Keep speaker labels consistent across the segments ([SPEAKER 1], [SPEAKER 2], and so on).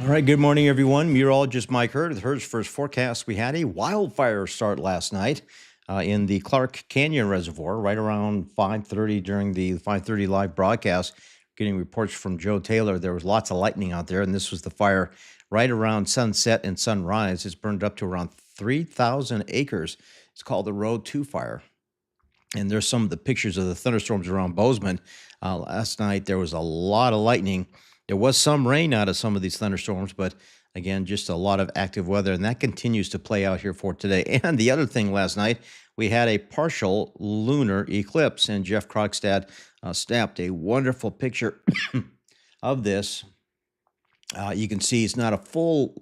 [SPEAKER 1] All right, good morning, everyone. Meteorologist Mike Heard with Heard's First Forecast. We had a wildfire start last night in the Clark Canyon Reservoir right around 5:30 during the 5:30 live broadcast. Getting reports from Joe Taylor. There was lots of lightning out there, and this was the fire right around sunset and sunrise. It's burned up to around 3,000 acres. It's called the Road 2 fire. And there's some of the pictures of the thunderstorms around Bozeman. Last night, there was a lot of lightning. There was some rain out of some of these thunderstorms, but again, just a lot of active weather. And that continues to play out here for today. And the other thing last night, we had a partial lunar eclipse, and Jeff Krogstad snapped a wonderful picture of this. You can see it's not a full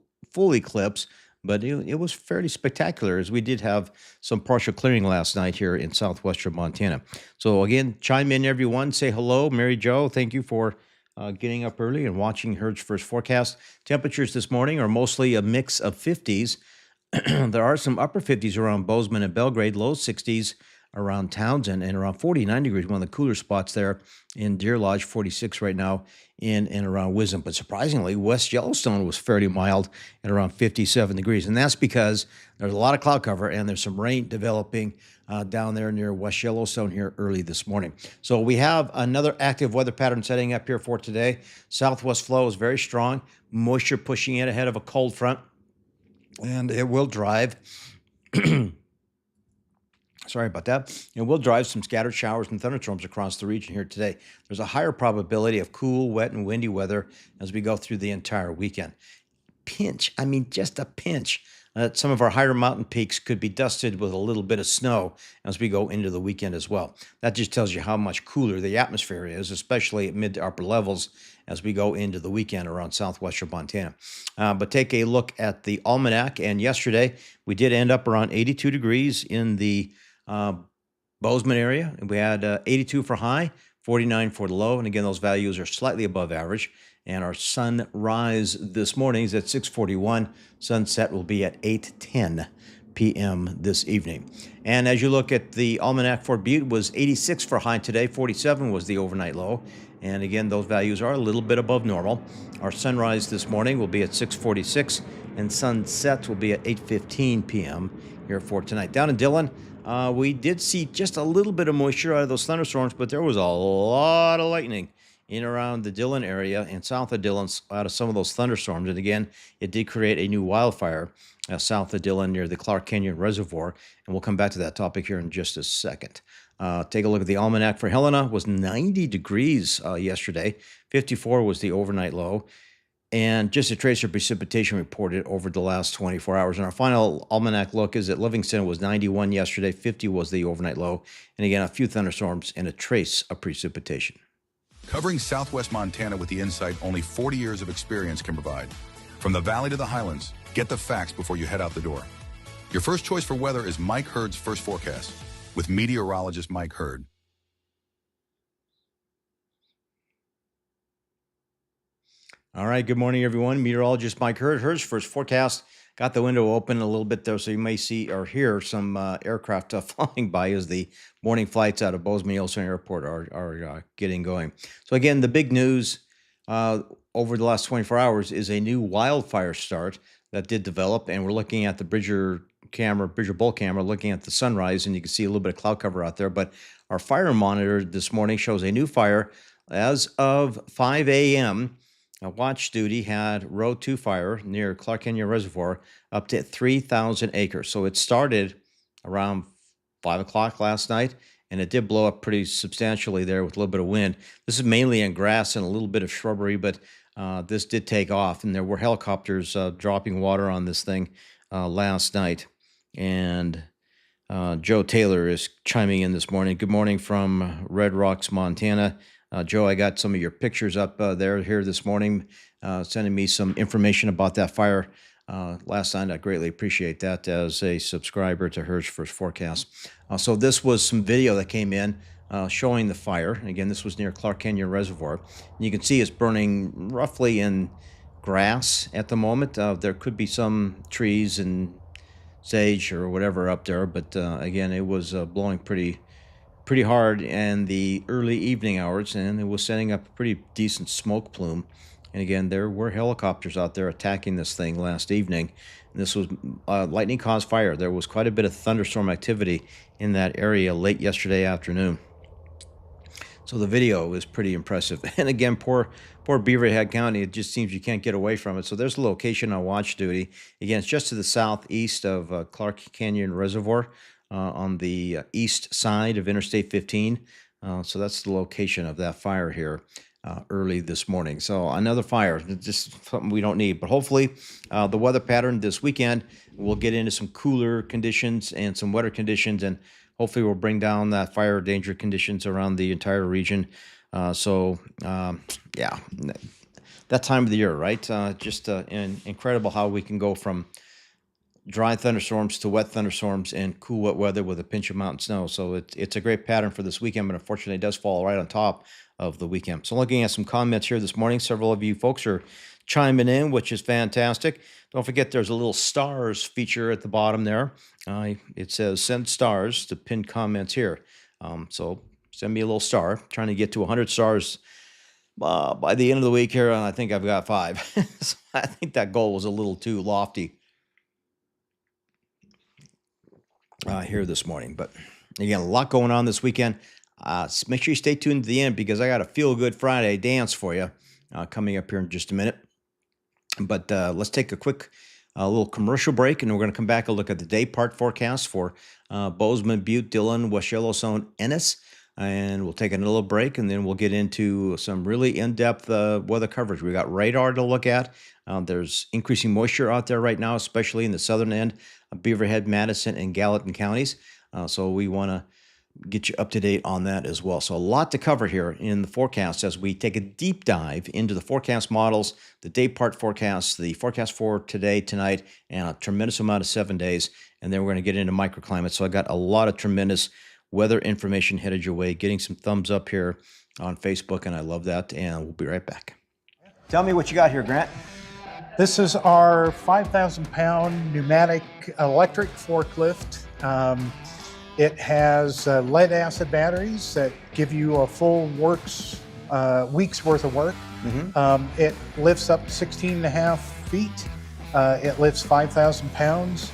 [SPEAKER 1] eclipse, but it was fairly spectacular, as we did have some partial clearing last night here in southwestern Montana. So again, chime in, everyone. Say hello. Mary Jo, thank you for getting up early and watching Heard's First Forecast. Temperatures this morning are mostly a mix of 50s. There are some upper 50s around Bozeman and Belgrade, low 60s around Townsend, and around 49 degrees, one of the cooler spots there in Deer Lodge, 46 right now in and around Wisdom. But surprisingly, West Yellowstone was fairly mild at around 57 degrees. And that's because there's a lot of cloud cover and there's some rain developing down there near West Yellowstone here early this morning. So we have another active weather pattern setting up here for today. Southwest flow is very strong, moisture pushing in ahead of a cold front, and it will drive sorry about that. It will drive some scattered showers and thunderstorms across the region here today. There's a higher probability of cool, wet, and windy weather as we go through the entire weekend. Just a pinch. Some of our higher mountain peaks could be dusted with a little bit of snow as we go into the weekend as well. That just tells you how much cooler the atmosphere is, especially at mid to upper levels as we go into the weekend around southwestern Montana. But take a look at the almanac, and yesterday we did end up around 82 degrees in the Bozeman area. And we had 82 for high, 49 for the low. And again, those values are slightly above average. And our sunrise this morning is at 6:41. Sunset will be at 8:10 p.m. this evening. And as you look at the almanac, for Butte was 86 for high today, 47 was the overnight low. And again, those values are a little bit above normal. Our sunrise this morning will be at 6:46, and sunset will be at 8:15 p.m. here for tonight. Down in Dillon, we did see just a little bit of moisture out of those thunderstorms, but there was a lot of lightning in around the Dillon area and south of Dillon out of some of those thunderstorms. And again, it did create a new wildfire south of Dillon near the Clark Canyon Reservoir. And we'll come back to that topic here in just a second. Take a look at the almanac for Helena. It was 90 degrees yesterday. 54 was the overnight low. And just a trace of precipitation reported over the last 24 hours. And our final almanac look is at Livingston. It was 91 yesterday. 50 was the overnight low. And again, a few thunderstorms and a trace of precipitation.
[SPEAKER 2] Covering southwest Montana with the insight only 40 years of experience can provide. From the valley to the highlands, get the facts before you head out the door. Your first choice for weather is Mike Heard's First Forecast with meteorologist Mike Heard.
[SPEAKER 1] All right, good morning, everyone. Meteorologist Mike Heard. Heard's First Forecast. Got the window open a little bit there, so you may see or hear some aircraft flying by as the morning flights out of Bozeman Yellowstone Airport are getting going. So again, the big news over the last 24 hours is a new wildfire start that did develop, and we're looking at the Bridger Bowl camera, looking at the sunrise, and you can see a little bit of cloud cover out there. But our fire monitor this morning shows a new fire as of 5 a.m. Watch duty had Road 2 fire near Clark Canyon Reservoir up to 3,000 acres. So it started around 5 o'clock last night, and it did blow up pretty substantially there with a little bit of wind. This is mainly in grass and a little bit of shrubbery, but this did take off, and there were helicopters dropping water on this thing last night. And Joe Taylor is chiming in this morning. Good morning from Red Rocks, Montana. Joe, I got some of your pictures up here this morning, sending me some information about that fire last night. I greatly appreciate that as a subscriber to Heard's First Forecast. So this was some video that came in showing the fire. Again, this was near Clark Canyon Reservoir. And you can see it's burning roughly in grass at the moment. There could be some trees and sage or whatever up there, but again, it was blowing pretty hard in the early evening hours, and it was setting up a pretty decent smoke plume And again, there were helicopters out there attacking this thing last evening. And this was lightning caused fire. There was quite a bit of thunderstorm activity in that area late yesterday afternoon. So the video is pretty impressive. And again, poor Beaverhead County, it just seems you can't get away from it. So there's a location on watch duty. Again, it's just to the southeast of Clark Canyon Reservoir on the east side of Interstate 15. So that's the location of that fire here early this morning. So another fire, just something we don't need. But hopefully the weather pattern this weekend, we'll get into some cooler conditions and some wetter conditions, and hopefully we'll bring down that fire danger conditions around the entire region. Yeah, that time of the year, right? Just incredible how we can go from dry thunderstorms to wet thunderstorms and cool wet weather with a pinch of mountain snow. So it's a great pattern for this weekend, but unfortunately it does fall right on top of the weekend. So looking at some comments here this morning, several of you folks are chiming in, which is fantastic. Don't forget there's a little stars feature at the bottom there. It says send stars to pinned comments here. So send me a little star. Trying to get to 100 stars by the end of the week here, and I think I've got 5. So I think that goal was a little too lofty here this morning. But again, a lot going on this weekend. Make sure you stay tuned to the end because I got a Feel Good Friday dance for you coming up here in just a minute. But let's take a quick little commercial break, and we're going to come back and look at the day part forecast for Bozeman, Butte, Dillon, West Yellowstone, Ennis. And we'll take a little break, and then we'll get into some really in-depth weather coverage. We got radar to look at. There's increasing moisture out there right now, especially in the southern end of Beaverhead, Madison, and Gallatin counties. So we want to get you up to date on that as well. So a lot to cover here in the forecast as we take a deep dive into the forecast models, the day part forecasts, the forecast for today, tonight, and a tremendous amount of 7 days. And then we're going to get into microclimates. So I got a lot of tremendous weather information headed your way, getting some thumbs up here on Facebook, and I love that. And we'll be right back. Tell me what you got here, Grant.
[SPEAKER 3] This is our 5,000-pound pneumatic electric forklift. It has lead acid batteries that give you a full week's worth of work. Mm-hmm. It lifts up 16.5 feet. It lifts 5,000 pounds.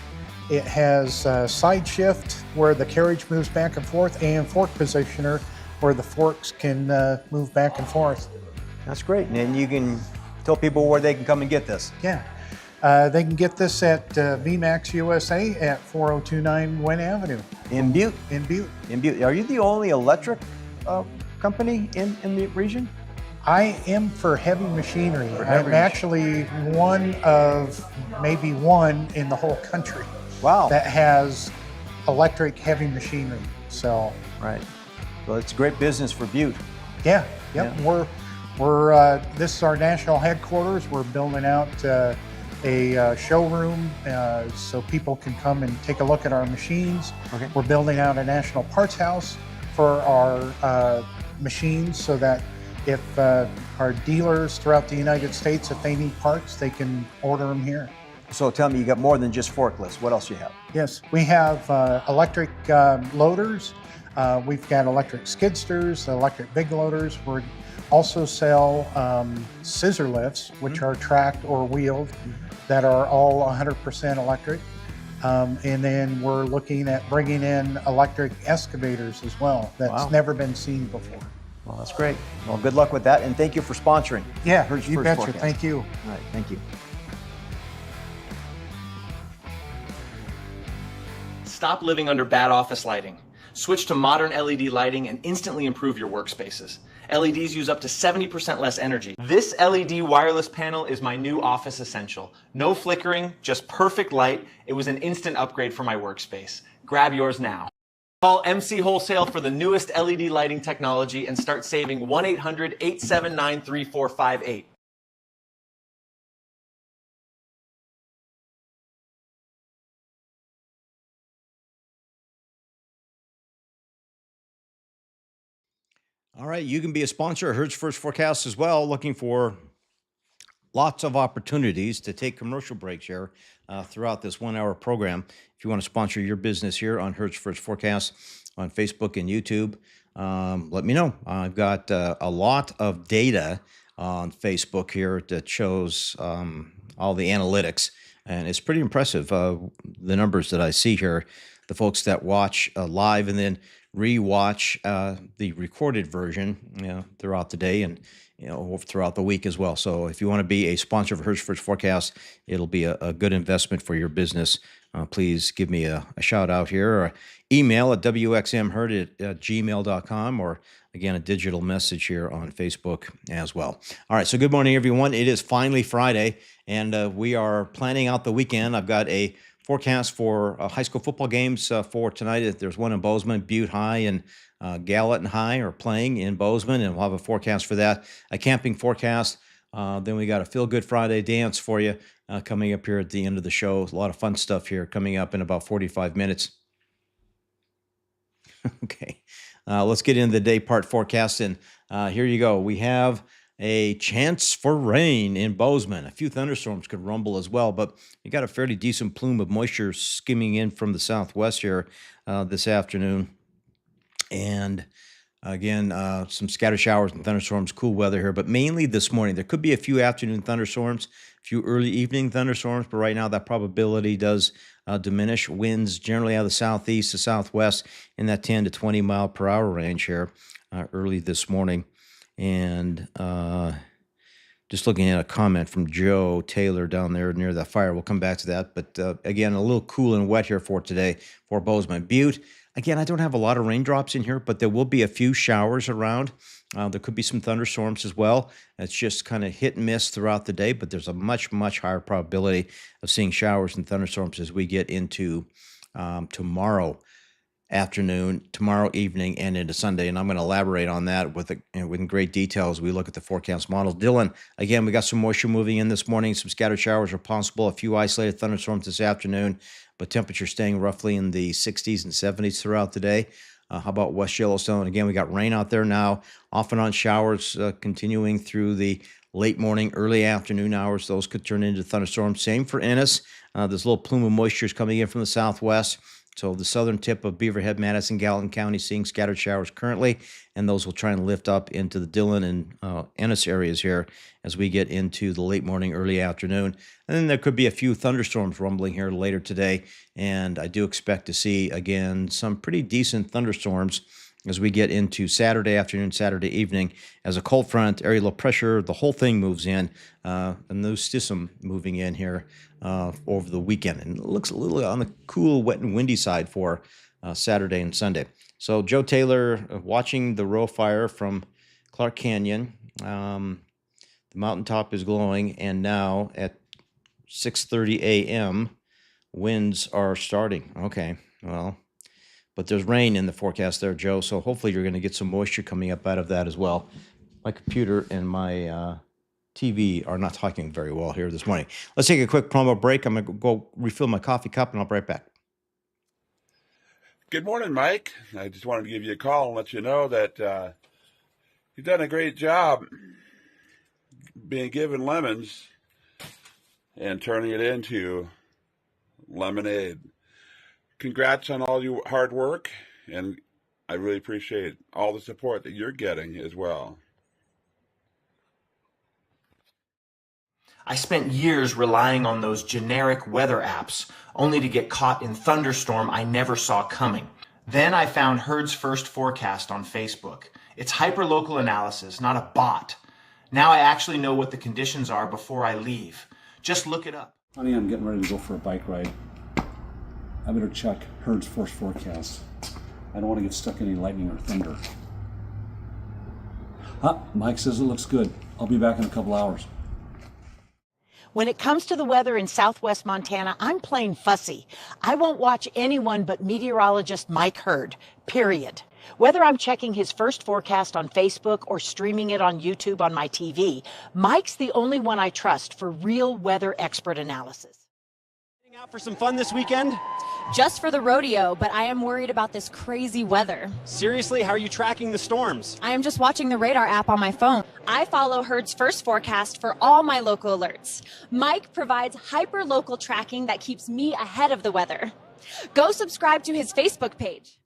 [SPEAKER 3] It has side shift where the carriage moves back and forth, and fork positioner where the forks can move back and forth.
[SPEAKER 1] That's great. And you can tell people where they can come and get this.
[SPEAKER 3] Yeah. They can get this at VMAX USA at 4029 Wynn Avenue.
[SPEAKER 1] In Butte?
[SPEAKER 3] In Butte.
[SPEAKER 1] In Butte. Are you the only electric company in the region?
[SPEAKER 3] I am for heavy machinery. I'm actually one of maybe one in the whole country.
[SPEAKER 1] Wow.
[SPEAKER 3] That has electric heavy machinery. So.
[SPEAKER 1] Right. Well, it's a great business for Butte.
[SPEAKER 3] Yeah. Yep. Yeah. We're this is our national headquarters. We're building out a showroom so people can come and take a look at our machines. Okay. We're building out a national parts house for our machines so that if our dealers throughout the United States, if they need parts, they can order them here.
[SPEAKER 1] So tell me, you got more than just forklifts. What else do you have?
[SPEAKER 3] Yes, we have electric loaders. We've got electric skidsters, electric big loaders. We also sell scissor lifts, which are tracked or wheeled, that are all 100% electric. And then we're looking at bringing in electric excavators as well. That's never been seen before.
[SPEAKER 1] Well, that's great. Well, good luck with that, and thank you for sponsoring.
[SPEAKER 3] Yeah, you betcha. Thank you.
[SPEAKER 1] All right, thank you.
[SPEAKER 4] Stop living under bad office lighting. Switch to modern LED lighting and instantly improve your workspaces. LEDs use up to 70% less energy. This LED wireless panel is my new office essential. No flickering, just perfect light. It was an instant upgrade for my workspace. Grab yours now. Call MC Wholesale for the newest LED lighting technology and start saving 1-800-879-3458.
[SPEAKER 1] All right, you can be a sponsor of Heard's First Forecast as well, looking for lots of opportunities to take commercial breaks here throughout this 1 hour program. If you want to sponsor your business here on Heard's First Forecast on Facebook and YouTube, let me know. I've got a lot of data on Facebook here that shows all the analytics, and it's pretty impressive. The numbers that I see here, the folks that watch live and then rewatch the recorded version, throughout the day and throughout the week as well. So if you want to be a sponsor of Hertz First Forecast, it'll be a good investment for your business. Please give me a shout out here, or email at wxmheard@gmail.com, or again, a digital message here on Facebook as well. All right. So good morning, everyone. It is finally Friday, and we are planning out the weekend. I've got a forecast for high school football games for tonight. There's one in Bozeman. Butte High and Gallatin High are playing in Bozeman, and we'll have a forecast for that. A camping forecast. Then we got a Feel Good Friday dance for you coming up here at the end of the show. A lot of fun stuff here coming up in about 45 minutes. Okay, let's get into the day part forecast, and here you go. We have a chance for rain in Bozeman. A few thunderstorms could rumble as well, but you got a fairly decent plume of moisture skimming in from the southwest here this afternoon. And again, some scattered showers and thunderstorms, cool weather here, but mainly this morning. There could be a few afternoon thunderstorms, a few early evening thunderstorms, but right now that probability does diminish. Winds generally out of the southeast to southwest in that 10 to 20 mile per hour range here early this morning. And just looking at a comment from Joe Taylor down there near the fire. We'll come back to that. But again, a little cool and wet here for today for Bozeman. Butte, again, I don't have a lot of raindrops in here, but there will be a few showers around. There could be some thunderstorms as well. It's just kind of hit and miss throughout the day, but there's a much, much higher probability of seeing showers and thunderstorms as we get into tomorrow afternoon, tomorrow evening, and into Sunday. And I'm going to elaborate on that with great detail as we look at the forecast models. Dylan, again, we got some moisture moving in this morning. Some scattered showers are possible. A few isolated thunderstorms this afternoon, but temperature staying roughly in the 60s and 70s throughout the day. How about West Yellowstone? Again, we got rain out there now, off and on showers continuing through the late morning, early afternoon hours. Those could turn into thunderstorms. Same for Ennis. This little plume of moisture is coming in from the southwest. So the southern tip of Beaverhead, Madison, Gallatin County seeing scattered showers currently, and those will try and lift up into the Dillon and Ennis areas here as we get into the late morning, early afternoon. And then there could be a few thunderstorms rumbling here later today, and I do expect to see, again, some pretty decent thunderstorms as we get into Saturday afternoon, Saturday evening, as a cold front, area low pressure, the whole thing moves in, a new system moving in here over the weekend. And it looks a little on the cool, wet, and windy side for Saturday and Sunday. So Joe Taylor watching the row fire from Clark Canyon. The mountaintop is glowing, and now at 6:30 a.m., winds are starting. Okay, well, but there's rain in the forecast there, Joe, so hopefully you're going to get some moisture coming up out of that as well. My computer and my TV are not talking very well here this morning. Let's take a quick promo break. I'm going to go refill my coffee cup, and I'll be right back.
[SPEAKER 5] Good morning, Mike. I just wanted to give you a call and let you know that you've done a great job being given lemons and turning it into lemonade. Congrats on all your hard work, and I really appreciate all the support that you're getting as well.
[SPEAKER 4] I spent years relying on those generic weather apps, only to get caught in thunderstorm I never saw coming. Then I found Heard's First Forecast on Facebook. It's hyperlocal analysis, not a bot. Now I actually know what the conditions are before I leave. Just look it up.
[SPEAKER 6] Honey, I'm getting ready to go for a bike ride. I better check Heard's First Forecast. I don't want to get stuck in any lightning or thunder. Mike says it looks good. I'll be back in a couple hours.
[SPEAKER 7] When it comes to the weather in southwest Montana, I'm plain fussy. I won't watch anyone but meteorologist Mike Heard, period. Whether I'm checking his first forecast on Facebook or streaming it on YouTube on my TV, Mike's the only one I trust for real weather expert analysis.
[SPEAKER 8] Out for some fun this weekend?
[SPEAKER 9] Just for the rodeo, but I am worried about this crazy weather.
[SPEAKER 8] Seriously, how are you tracking the storms?
[SPEAKER 9] I am just watching the radar app on my phone. I follow Heard's First Forecast for all my local alerts. Mike provides hyper-local tracking that keeps me ahead of the weather. Go subscribe to his Facebook page.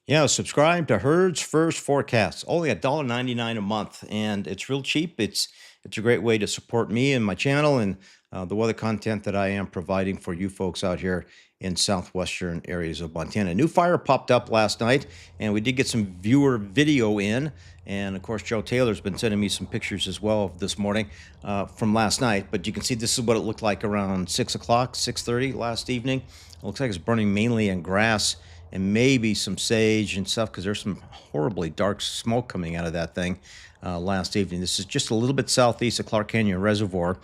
[SPEAKER 1] Yeah, subscribe to Herd's First Forecast. Only $1.99 a month, and it's real cheap. It's a great way to support me and my channel and the weather content that I am providing for you folks out here in southwestern areas of Montana. A new fire popped up last night, and we did get some viewer video in. And of course, Joe Taylor's been sending me some pictures as well this morning from last night. But you can see this is what it looked like around 6 o'clock, 6:30 last evening. It looks like it's burning mainly in grass and maybe some sage and stuff, because there's some horribly dark smoke coming out of that thing last evening. This is just a little bit southeast of Clark Canyon Reservoir,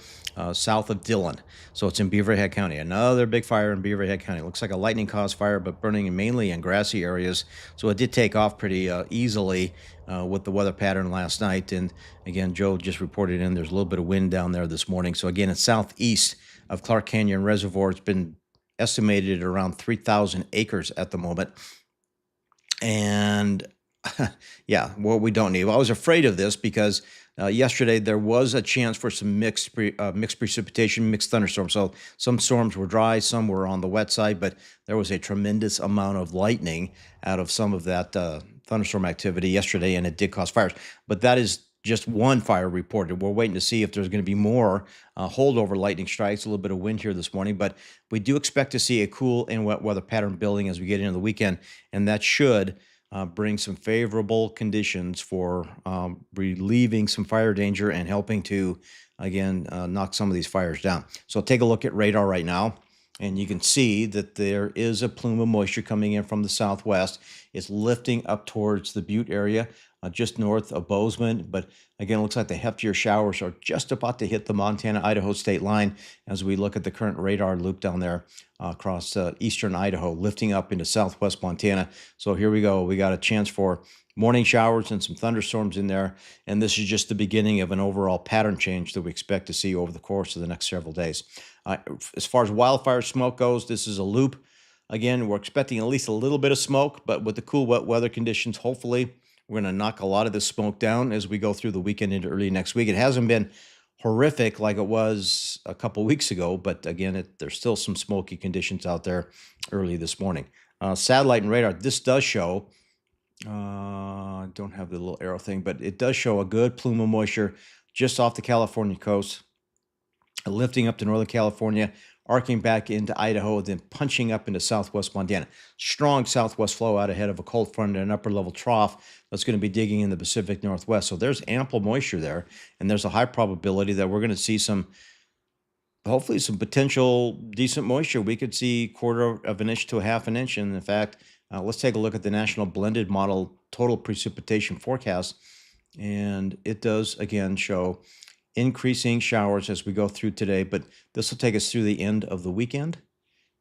[SPEAKER 1] south of Dillon. So it's in Beaverhead County. Another big fire in Beaverhead County. It looks like a lightning-caused fire, but burning mainly in grassy areas. So it did take off pretty easily with the weather pattern last night. And again, Joe just reported in there's a little bit of wind down there this morning. So again, it's southeast of Clark Canyon Reservoir. It's been estimated at around 3,000 acres at the moment. And yeah, what we don't need. Well, I was afraid of this because yesterday there was a chance for some mixed precipitation, mixed thunderstorms. So some storms were dry, some were on the wet side, but there was a tremendous amount of lightning out of some of that thunderstorm activity yesterday, and it did cause fires. But that is just one fire reported. We're waiting to see if there's going to be more holdover lightning strikes, a little bit of wind here this morning, but we do expect to see a cool and wet weather pattern building as we get into the weekend, and that should bring some favorable conditions for relieving some fire danger and helping to, again, knock some of these fires down. So take a look at radar right now, and you can see that there is a plume of moisture coming in from the southwest. It's lifting up towards the Butte area, just north of Bozeman. But again, it looks like the heftier showers are just about to hit the Montana-Idaho state line as we look at the current radar loop down there across eastern Idaho, lifting up into southwest Montana. So here we go. We got a chance for morning showers and some thunderstorms in there. And this is just the beginning of an overall pattern change that we expect to see over the course of the next several days. As far as wildfire smoke goes, this is a loop. Again, we're expecting at least a little bit of smoke, but with the cool, wet weather conditions, hopefully we're going to knock a lot of this smoke down as we go through the weekend into early next week. It hasn't been horrific like it was a couple weeks ago, but again, there's still some smoky conditions out there early this morning. Satellite and radar, this does show, I don't have the little arrow thing, but it does show a good plume of moisture just off the California coast, lifting up to Northern California, arcing back into Idaho, then punching up into southwest Montana. Strong southwest flow out ahead of a cold front and an upper level trough that's going to be digging in the Pacific Northwest. So there's ample moisture there, and there's a high probability that we're going to see hopefully some potential decent moisture. We could see 1/4 of an inch to a 1/2 an inch. And in fact, let's take a look at the National Blended Model total precipitation forecast. And it does, again, show increasing showers as we go through today, but this will take us through the end of the weekend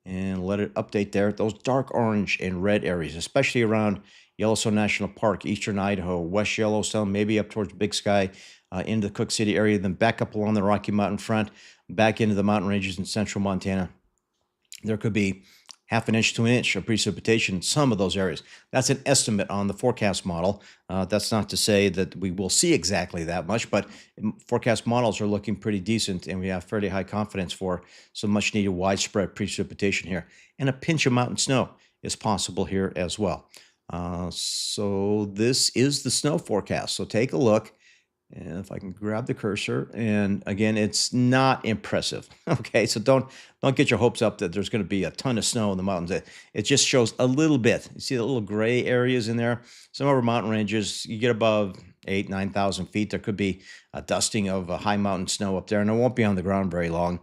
[SPEAKER 1] and let it update there. Those dark orange and red areas, especially around Yellowstone National Park, eastern Idaho, West Yellowstone, maybe up towards Big Sky, into the Cook City area, then back up along the Rocky Mountain front, back into the mountain ranges in central Montana. There could be 1/2 an inch to an inch of precipitation in some of those areas. That's an estimate on the forecast model. That's not to say that we will see exactly that much, but forecast models are looking pretty decent, and we have fairly high confidence for some much needed widespread precipitation here. And a pinch of mountain snow is possible here as well. So this is the snow forecast. So take a look. And if I can grab the cursor, and again, it's not impressive. Okay, so don't get your hopes up that there's going to be a ton of snow in the mountains. It just shows a little bit. You see the little gray areas in there? Some of our mountain ranges, you get above 8,000, 9,000 feet, there could be a dusting of high mountain snow up there, and it won't be on the ground very long,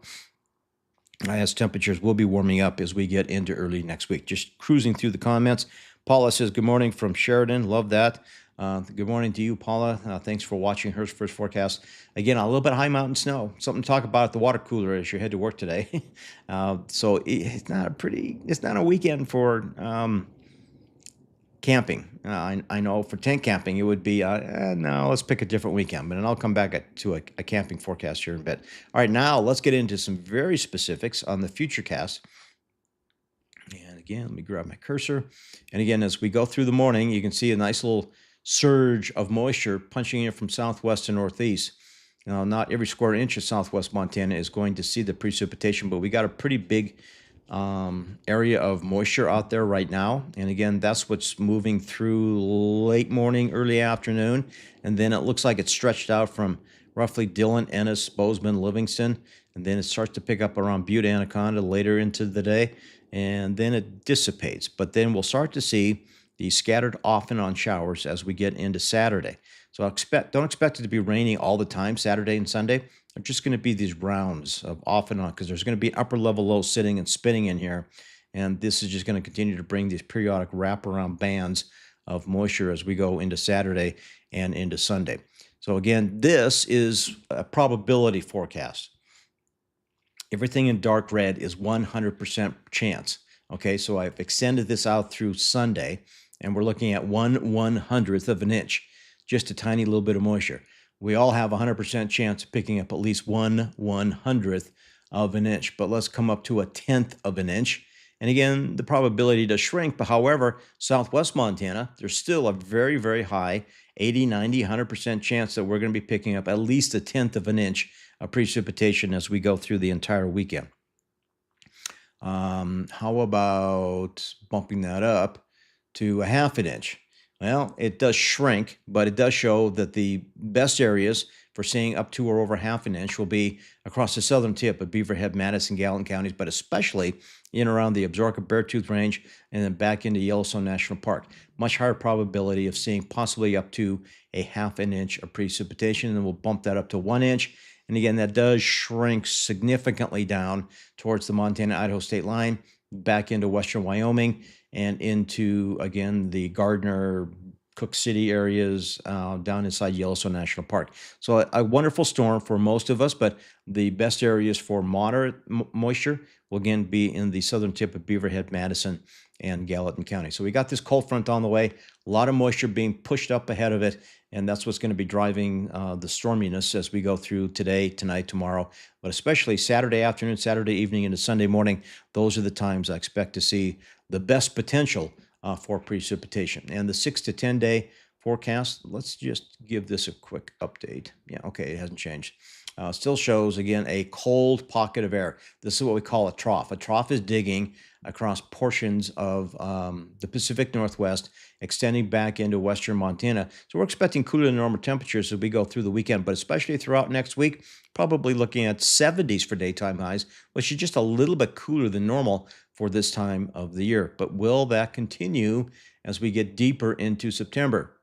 [SPEAKER 1] as temperatures will be warming up as we get into early next week. Just cruising through the comments. Paula says, good morning from Sheridan. Love that. Good morning to you, Paula. Thanks for watching Herd's First Forecast. Again, a little bit of high mountain snow. Something to talk about at the water cooler as you head to work today. So it's not a weekend for camping. I know for tent camping it would be, no, let's pick a different weekend. But I'll come back to a camping forecast here in a bit. All right, now let's get into some very specifics on the futurecast. And again, let me grab my cursor. And again, as we go through the morning, you can see a nice little surge of moisture punching in from southwest to northeast. Now, not every square inch of southwest Montana is going to see the precipitation, but we got a pretty big area of moisture out there right now. And again, that's what's moving through late morning, early afternoon. And then it looks like it's stretched out from roughly Dillon, Ennis, Bozeman, Livingston. And then it starts to pick up around Butte, Anaconda later into the day. And then it dissipates. But then we'll start to see these scattered off and on showers as we get into Saturday. So don't expect it to be raining all the time Saturday and Sunday. They're just going to be these rounds of off and on because there's going to be upper level low sitting and spinning in here. And this is just going to continue to bring these periodic wraparound bands of moisture as we go into Saturday and into Sunday. So again, this is a probability forecast. Everything in dark red is 100% chance. Okay, so I've extended this out through Sunday, and we're looking at 1/100th of an inch, just a tiny little bit of moisture. We all have a 100% chance of picking up at least 1/100th of an inch, but let's come up to a 1/10 of an inch. And again, the probability does shrink, but however, southwest Montana, there's still a very, very high 80, 90, 100% chance that we're going to be picking up at least a 1/10 of an inch of precipitation as we go through the entire weekend. How about bumping that up to a 1/2 an inch? Well, it does shrink, but it does show that the best areas for seeing up to or over 1/2 an inch will be across the southern tip of Beaverhead, Madison, Gallatin counties, but especially in around the Absaroka Beartooth Range and then back into Yellowstone National Park. Much higher probability of seeing possibly up to a 1/2 an inch of precipitation, and then we'll bump that up to 1 inch. And again, that does shrink significantly down towards the Montana-Idaho state line, back into western Wyoming, and into, again, the Gardner, Cook City areas down inside Yellowstone National Park. So a wonderful storm for most of us, but the best areas for moderate moisture will again be in the southern tip of Beaverhead, Madison, and Gallatin County. So we got this cold front on the way, a lot of moisture being pushed up ahead of it, and that's what's going to be driving the storminess as we go through today, tonight, tomorrow, but especially Saturday afternoon, Saturday evening into Sunday morning. Those are the times I expect to see the best potential for precipitation. And the 6 to 10 day forecast, let's just give this a quick update. Yeah, okay, it hasn't changed. Still shows, again, a cold pocket of air. This is what we call a trough. A trough is digging across portions of the Pacific Northwest, extending back into western Montana. So we're expecting cooler than normal temperatures as we go through the weekend, but especially throughout next week, probably looking at 70s for daytime highs, which is just a little bit cooler than normal for this time of the year. But will that continue as we get deeper into September?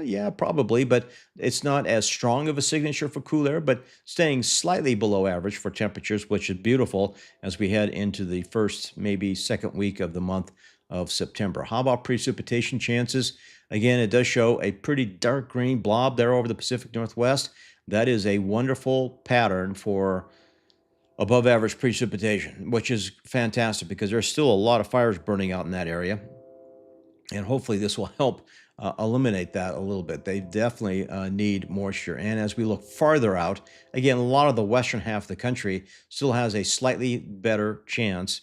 [SPEAKER 1] Yeah, probably, but it's not as strong of a signature for cool air, but staying slightly below average for temperatures, which is beautiful as we head into the first, maybe second week of the month of September. How about precipitation chances? Again, it does show a pretty dark green blob there over the Pacific Northwest. That is a wonderful pattern for above average precipitation, which is fantastic because there's still a lot of fires burning out in that area. And hopefully this will help eliminate that a little bit. They definitely need moisture. And as we look farther out, again, a lot of the western half of the country still has a slightly better chance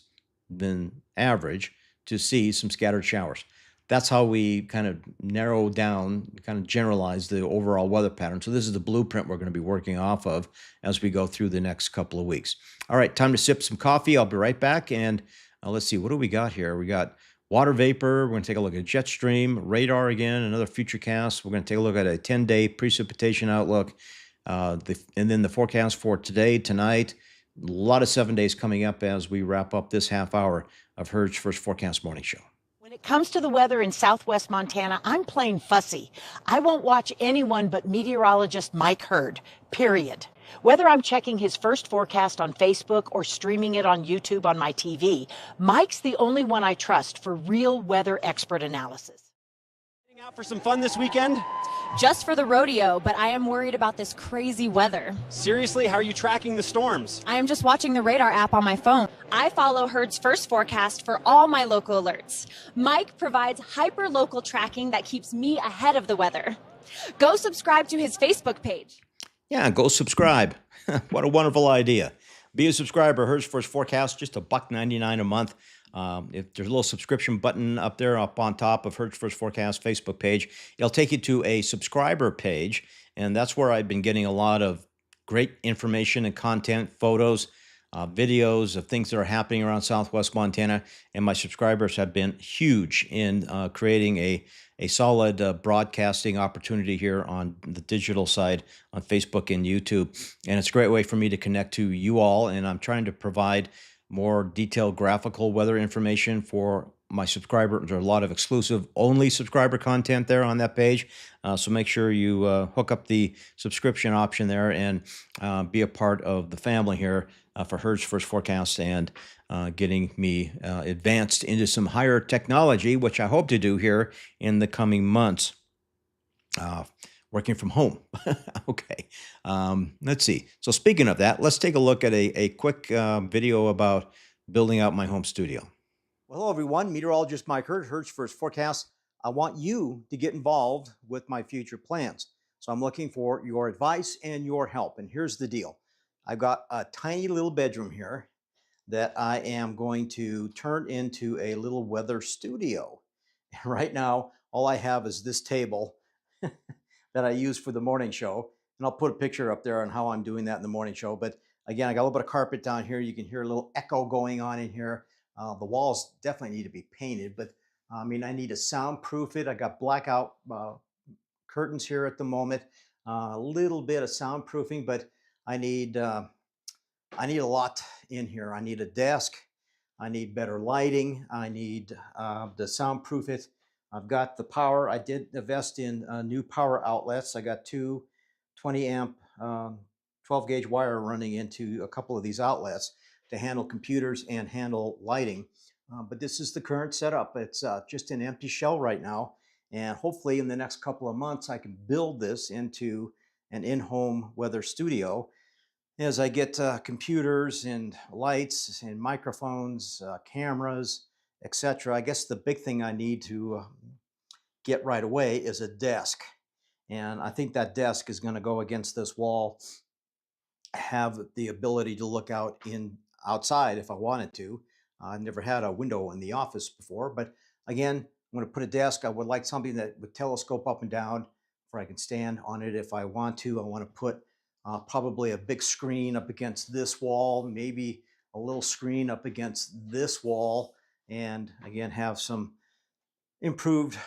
[SPEAKER 1] than average to see some scattered showers. That's how we kind of narrow down, kind of generalize the overall weather pattern. So this is the blueprint we're going to be working off of as we go through the next couple of weeks. All right, time to sip some coffee. I'll be right back. And let's see, what do we got here? We got water vapor. We're going to take a look at jet stream, radar again, another future cast. We're going to take a look at a 10-day precipitation outlook, and then the forecast for today, tonight. A lot of 7 days coming up as we wrap up this half hour of Heard's First Forecast Morning Show.
[SPEAKER 7] When it comes to the weather in southwest Montana, I'm plain fussy. I won't watch anyone but meteorologist Mike Heard, period. Whether I'm checking his first forecast on Facebook or streaming it on YouTube on my TV, Mike's the only one I trust for real weather expert analysis.
[SPEAKER 8] Heading out for some fun this weekend?
[SPEAKER 9] Just for the rodeo, but I am worried about this crazy weather.
[SPEAKER 8] Seriously, how are you tracking the storms?
[SPEAKER 9] I am just watching the radar app on my phone. I follow Heard's First Forecast for all my local alerts. Mike provides hyper-local tracking that keeps me ahead of the weather. Go subscribe to his Facebook page.
[SPEAKER 1] Yeah, go subscribe. What a wonderful idea. Be a subscriber. Heard's First Forecast, just $1.99 a month. If there's a little subscription button up there up on top of Heard's First Forecast Facebook page, it'll take you to a subscriber page, and that's where I've been getting a lot of great information and content, photos, videos of things that are happening around Southwest Montana. And my subscribers have been huge in creating a solid broadcasting opportunity here on the digital side on Facebook and YouTube. And it's a great way for me to connect to you all. And I'm trying to provide more detailed graphical weather information for my subscribers. There's a lot of exclusive only subscriber content there on that page. So make sure you hook up the subscription option there and be a part of the family here for Heard's First Forecast and getting me advanced into some higher technology, which I hope to do here in the coming months. Working from home. Okay. Let's see. So speaking of that, let's take a look at a quick video about building out my home studio. Well, hello, everyone. Meteorologist Mike Heard, Heard's First Forecast. I want you to get involved with my future plans. So I'm looking for your advice and your help. And here's the deal. I've got a tiny little bedroom here that I am going to turn into a little weather studio. And right now, all I have is this table that I use for the morning show. And I'll put a picture up there on how I'm doing that in the morning show. But again, I got a little bit of carpet down here. You can hear a little echo going on in here. The walls definitely need to be painted, but I mean, I need to soundproof it. I got blackout curtains here at the moment, a little bit of soundproofing, but I need a lot in here. I need a desk. I need better lighting. I need to soundproof it. I've got the power. I did invest in new power outlets. I got two 20 amp 12 gauge wire running into a couple of these outlets to handle computers and handle lighting. But this is the current setup. It's just an empty shell right now. And hopefully in the next couple of months, I can build this into an in-home weather studio as I get computers and lights and microphones, cameras, etc. I guess the big thing I need to get right away is a desk. And I think that desk is going to go against this wall, have the ability to look outside if I wanted to. I've never had a window in the office before, but again, I'm going to put a desk. I would like something that would telescope up and down where I can stand on it if I want to. I want to put probably a big screen up against this wall, maybe a little screen up against this wall, and again, have some improved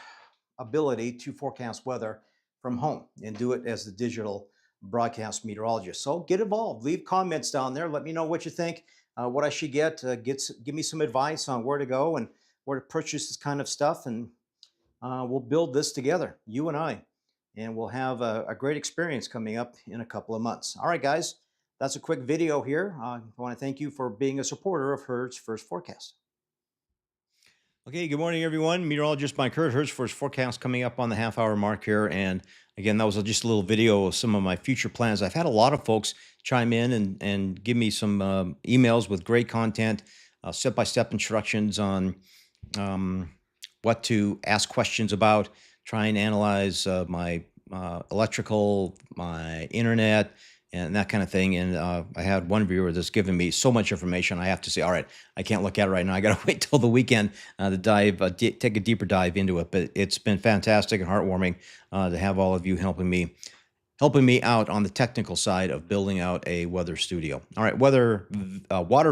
[SPEAKER 1] ability to forecast weather from home and do it as the digital broadcast meteorologist. So get involved, leave comments down there. Let me know what you think, what I should get, give me some advice on where to go and where to purchase this kind of stuff. And we'll build this together, you and I, and we'll have a great experience coming up in a couple of months. All right, guys, that's a quick video here. I want to thank you for being a supporter of Heard's First Forecast. Okay, good morning, everyone. Meteorologist Mike Heard, Heard's First Forecast coming up on the half-hour mark here. And again, that was just a little video of some of my future plans. I've had a lot of folks chime in and give me some emails with great content, step-by-step instructions on what to ask questions about, try and analyze my electrical, my internet, and that kind of thing. And I had one viewer that's given me so much information. I have to say, all right, I can't look at it right now. I got to wait till the weekend to take a deeper dive into it. But it's been fantastic and heartwarming to have all of you helping me out on the technical side of building out a weather studio. All right, water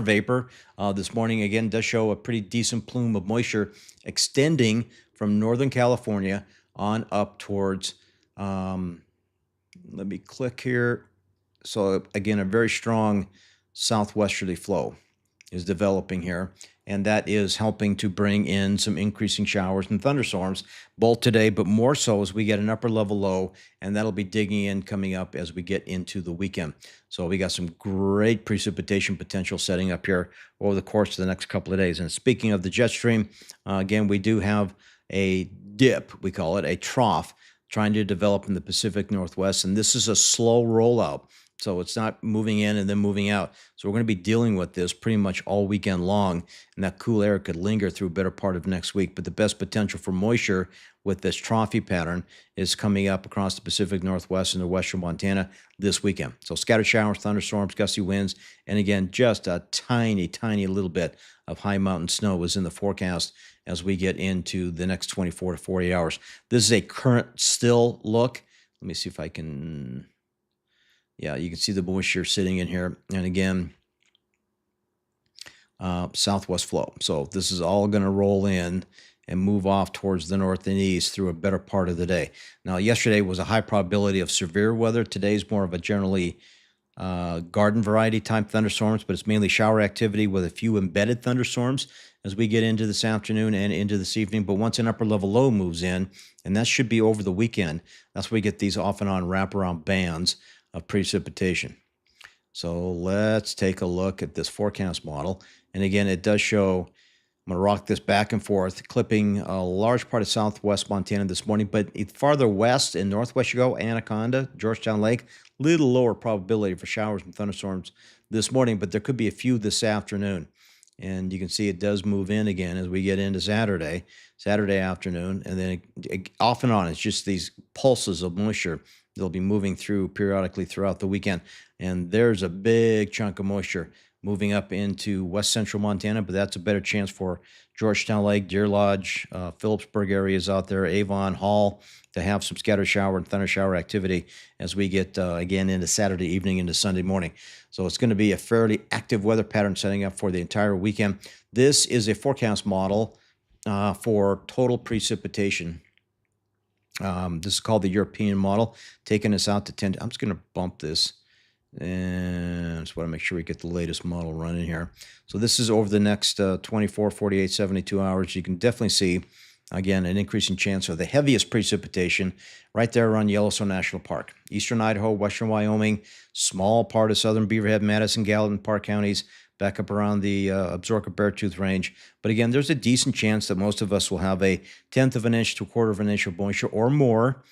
[SPEAKER 1] vapor this morning again does show a pretty decent plume of moisture extending from Northern California on up towards. Let me click here. So again, a very strong southwesterly flow is developing here, and that is helping to bring in some increasing showers and thunderstorms, both today, but more so as we get an upper level low, and that'll be digging in coming up as we get into the weekend. So we got some great precipitation potential setting up here over the course of the next couple of days. And speaking of the jet stream, again, we do have a dip, we call it a trough, trying to develop in the Pacific Northwest, and this is a slow rollout. So it's not moving in and then moving out. So we're going to be dealing with this pretty much all weekend long, and that cool air could linger through a better part of next week. But the best potential for moisture with this trophy pattern is coming up across the Pacific Northwest into western Montana this weekend. So scattered showers, thunderstorms, gusty winds, and again, just a tiny, tiny little bit of high mountain snow is in the forecast as we get into the next 24 to 48 hours. This is a current still look. Let me see if I can... Yeah, you can see the moisture sitting in here. And again, southwest flow. So this is all going to roll in and move off towards the north and east through a better part of the day. Now, yesterday was a high probability of severe weather. Today's more of a generally garden variety type thunderstorms, but it's mainly shower activity with a few embedded thunderstorms as we get into this afternoon and into this evening. But once an upper level low moves in, and that should be over the weekend, that's where we get these off and on wraparound bands of precipitation. So let's take a look at this forecast model. And again, it does show, I'm going to rock this back and forth, clipping a large part of southwest Montana this morning, but farther west and northwest you go, Anaconda, Georgetown Lake, little lower probability for showers and thunderstorms this morning, but there could be a few this afternoon. And you can see it does move in again as we get into Saturday afternoon, and then off and on, it's just these pulses of moisture they'll be moving through periodically throughout the weekend. And there's a big chunk of moisture moving up into west central Montana, but that's a better chance for Georgetown Lake, Deer Lodge, Phillipsburg areas out there, Avon, Hall, to have some scattered shower and thunder shower activity as we get, again, into Saturday evening into Sunday morning. So it's going to be a fairly active weather pattern setting up for the entire weekend. This is a forecast model for total precipitation. This is called the European model, taking us out to 10. I'm just going to bump this. And I just want to make sure we get the latest model running here. So this is over the next 24, 48, 72 hours. You can definitely see, again, an increasing chance of the heaviest precipitation right there around Yellowstone National Park. Eastern Idaho, western Wyoming, small part of southern Beaverhead, Madison, Gallatin, Park counties, back up around the Absaroka Beartooth Range. But again, there's a decent chance that most of us will have a 1/10 of an inch to 1/4 of an inch of moisture or more.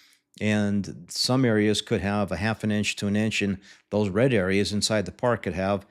[SPEAKER 1] And some areas could have a 1/2 inch to an inch, and those red areas inside the park could have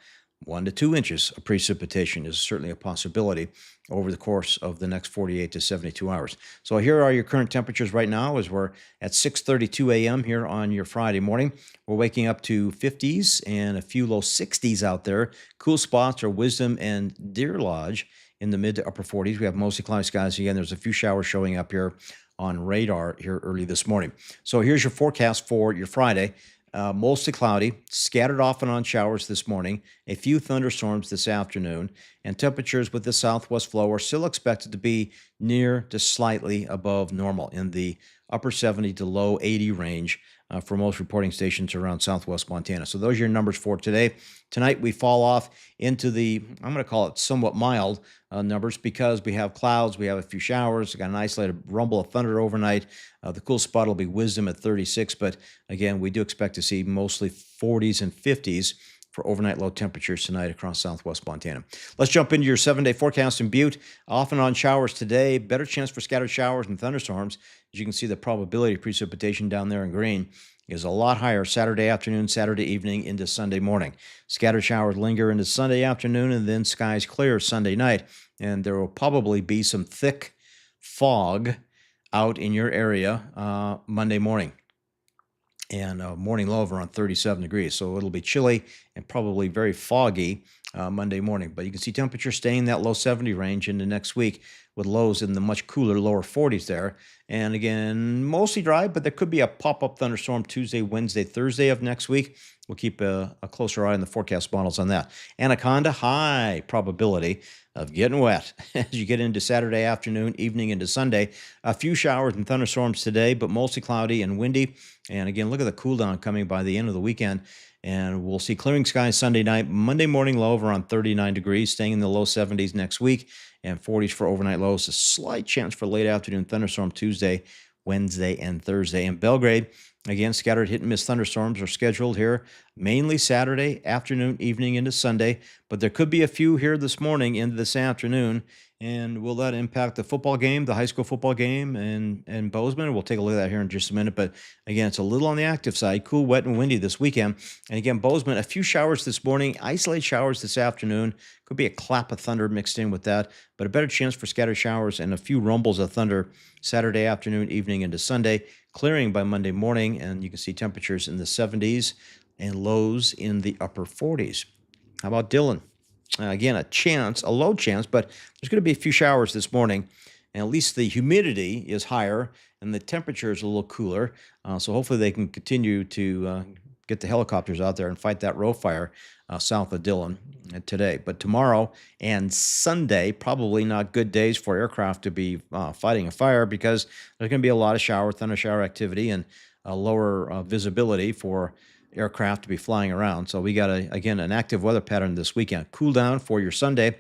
[SPEAKER 1] 1 to 2 inches of precipitation. Is certainly a possibility over the course of the next 48 to 72 hours. So here are your current temperatures right now as we're at 6:32 a.m. here on your Friday morning. We're waking up to 50s and a few low 60s out there. Cool spots are Wisdom and Deer Lodge in the mid to upper 40s. We have mostly cloudy skies again. There's a few showers showing up here on radar here early this morning. So here's your forecast for your Friday. Mostly cloudy, scattered off and on showers this morning, a few thunderstorms this afternoon, and temperatures with the southwest flow are still expected to be near to slightly above normal in the upper 70 to low 80 range for most reporting stations around southwest Montana. So those are your numbers for today. Tonight we fall off into the, I'm going to call it somewhat mild numbers because we have clouds, we have a few showers, we got an isolated rumble of thunder overnight. The cool spot will be Wisdom at 36, but again, we do expect to see mostly 40s and 50s for overnight low temperatures tonight across southwest Montana. Let's jump into your 7-day forecast in Butte. Off and on showers today, better chance for scattered showers and thunderstorms. As you can see, the probability of precipitation down there in green is a lot higher Saturday afternoon, Saturday evening into Sunday morning. Scattered showers linger into Sunday afternoon, and then skies clear Sunday night. And there will probably be some thick fog out in your area Monday morning. And morning low of around 37 degrees. So it'll be chilly and probably very foggy Monday morning. But you can see temperatures staying in that low 70 range into next week with lows in the much cooler lower 40s there. And again, mostly dry, but there could be a pop-up thunderstorm Tuesday, Wednesday, Thursday of next week. We'll keep a closer eye on the forecast models on that. Anaconda, high probability of getting wet as you get into Saturday afternoon, evening into Sunday. A few showers and thunderstorms today, but mostly cloudy and windy. And again, look at the cool down coming by the end of the weekend. And we'll see clearing skies Sunday night, Monday morning low of around 39 degrees, staying in the low 70s next week, and 40s for overnight lows. A slight chance for late afternoon thunderstorm Tuesday, Wednesday, and Thursday. In Belgrade, again, scattered hit and miss thunderstorms are scheduled here, mainly Saturday afternoon, evening into Sunday, but there could be a few here this morning into this afternoon. And will that impact the football game, the high school football game in Bozeman? We'll take a look at that here in just a minute. But again, it's a little on the active side, cool, wet, and windy this weekend. And again, Bozeman, a few showers this morning, isolated showers this afternoon. Could be a clap of thunder mixed in with that, but a better chance for scattered showers and a few rumbles of thunder Saturday afternoon, evening into Sunday, clearing by Monday morning. And you can see temperatures in the 70s and lows in the upper 40s. How about Dillon? Again, a low chance, but there's going to be a few showers this morning, and at least the humidity is higher and the temperature is a little cooler. So hopefully they can continue to get the helicopters out there and fight that row fire south of Dillon today. But tomorrow and Sunday, probably not good days for aircraft to be fighting a fire, because there's going to be a lot of thunder shower activity, and lower visibility for aircraft to be flying around. So we got, again, an active weather pattern this weekend. Cool down for your Sunday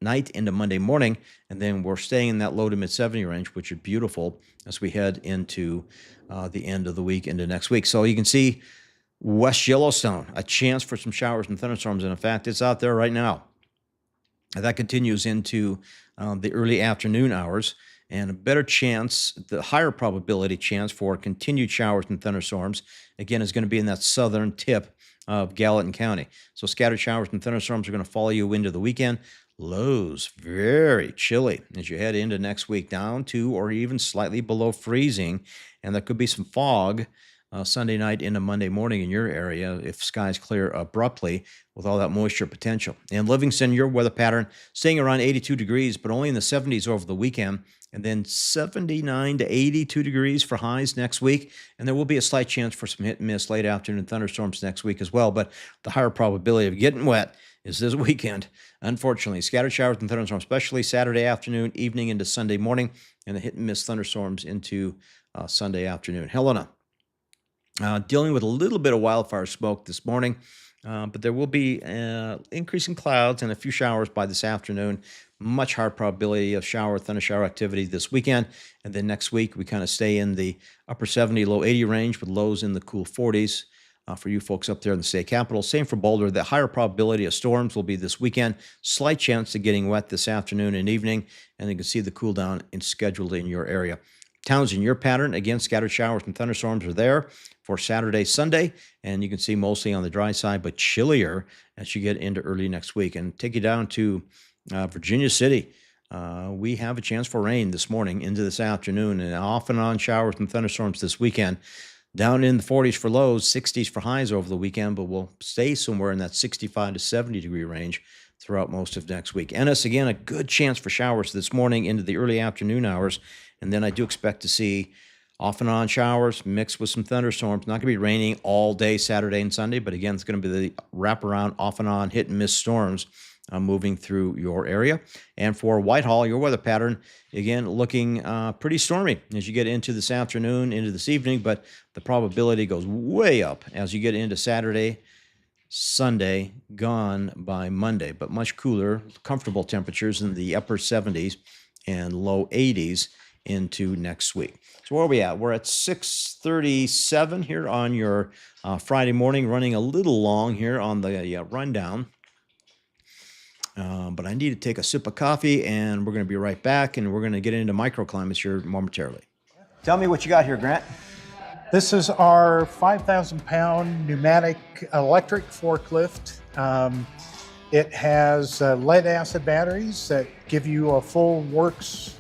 [SPEAKER 1] night into Monday morning, and then we're staying in that low to mid 70 range, which is beautiful as we head into the end of the week into next week. So you can see West Yellowstone, a chance for some showers and thunderstorms, and in fact, it's out there right now. And that continues into the early afternoon hours, and a better chance, the higher probability chance for continued showers and thunderstorms, again, is going to be in that southern tip of Gallatin County. So scattered showers and thunderstorms are going to follow you into the weekend. Lows very chilly as you head into next week, down to or even slightly below freezing, and there could be some fog Sunday night into Monday morning in your area if skies clear abruptly with all that moisture potential. In Livingston, your weather pattern staying around 82 degrees, but only in the 70s over the weekend, and then 79 to 82 degrees for highs next week. And there will be a slight chance for some hit and miss late afternoon thunderstorms next week as well, but the higher probability of getting wet is this weekend. Unfortunately, scattered showers and thunderstorms, especially Saturday afternoon, evening into Sunday morning, and the hit and miss thunderstorms into Sunday afternoon. Helena, dealing with a little bit of wildfire smoke this morning, but there will be increasing clouds and a few showers by this afternoon. Much higher probability of thunder shower activity this weekend. And then next week, we kind of stay in the upper 70, low 80 range with lows in the cool 40s for you folks up there in the state capital. Same for Boulder. The higher probability of storms will be this weekend. Slight chance of getting wet this afternoon and evening. And you can see the cool down scheduled in your area. Townsend, your pattern, again, scattered showers and thunderstorms are there for Saturday, Sunday, and you can see mostly on the dry side, but chillier as you get into early next week. And take you down to Virginia City. We have a chance for rain this morning into this afternoon, and off and on showers and thunderstorms this weekend. Down in the 40s for lows, 60s for highs over the weekend, but we'll stay somewhere in that 65 to 70 degree range throughout most of next week. Ennis, again, a good chance for showers this morning into the early afternoon hours. And then I do expect to see off and on showers mixed with some thunderstorms. Not going to be raining all day Saturday and Sunday, but again, it's going to be the wraparound off and on hit and miss storms moving through your area. And for Whitehall, your weather pattern, again, looking pretty stormy as you get into this afternoon, into this evening, but the probability goes way up as you get into Saturday, Sunday, gone by Monday, but much cooler, comfortable temperatures in the upper 70s and low 80s into next week. So where are we at? We're at 6:37 here on your Friday morning, running a little long here on the rundown. But I need to take a sip of coffee, and we're going to be right back, and we're going to get into microclimates here momentarily. Tell me what you got here, Grant.
[SPEAKER 3] This is our 5,000-pound pneumatic electric forklift. It has lead-acid batteries that give you a full week's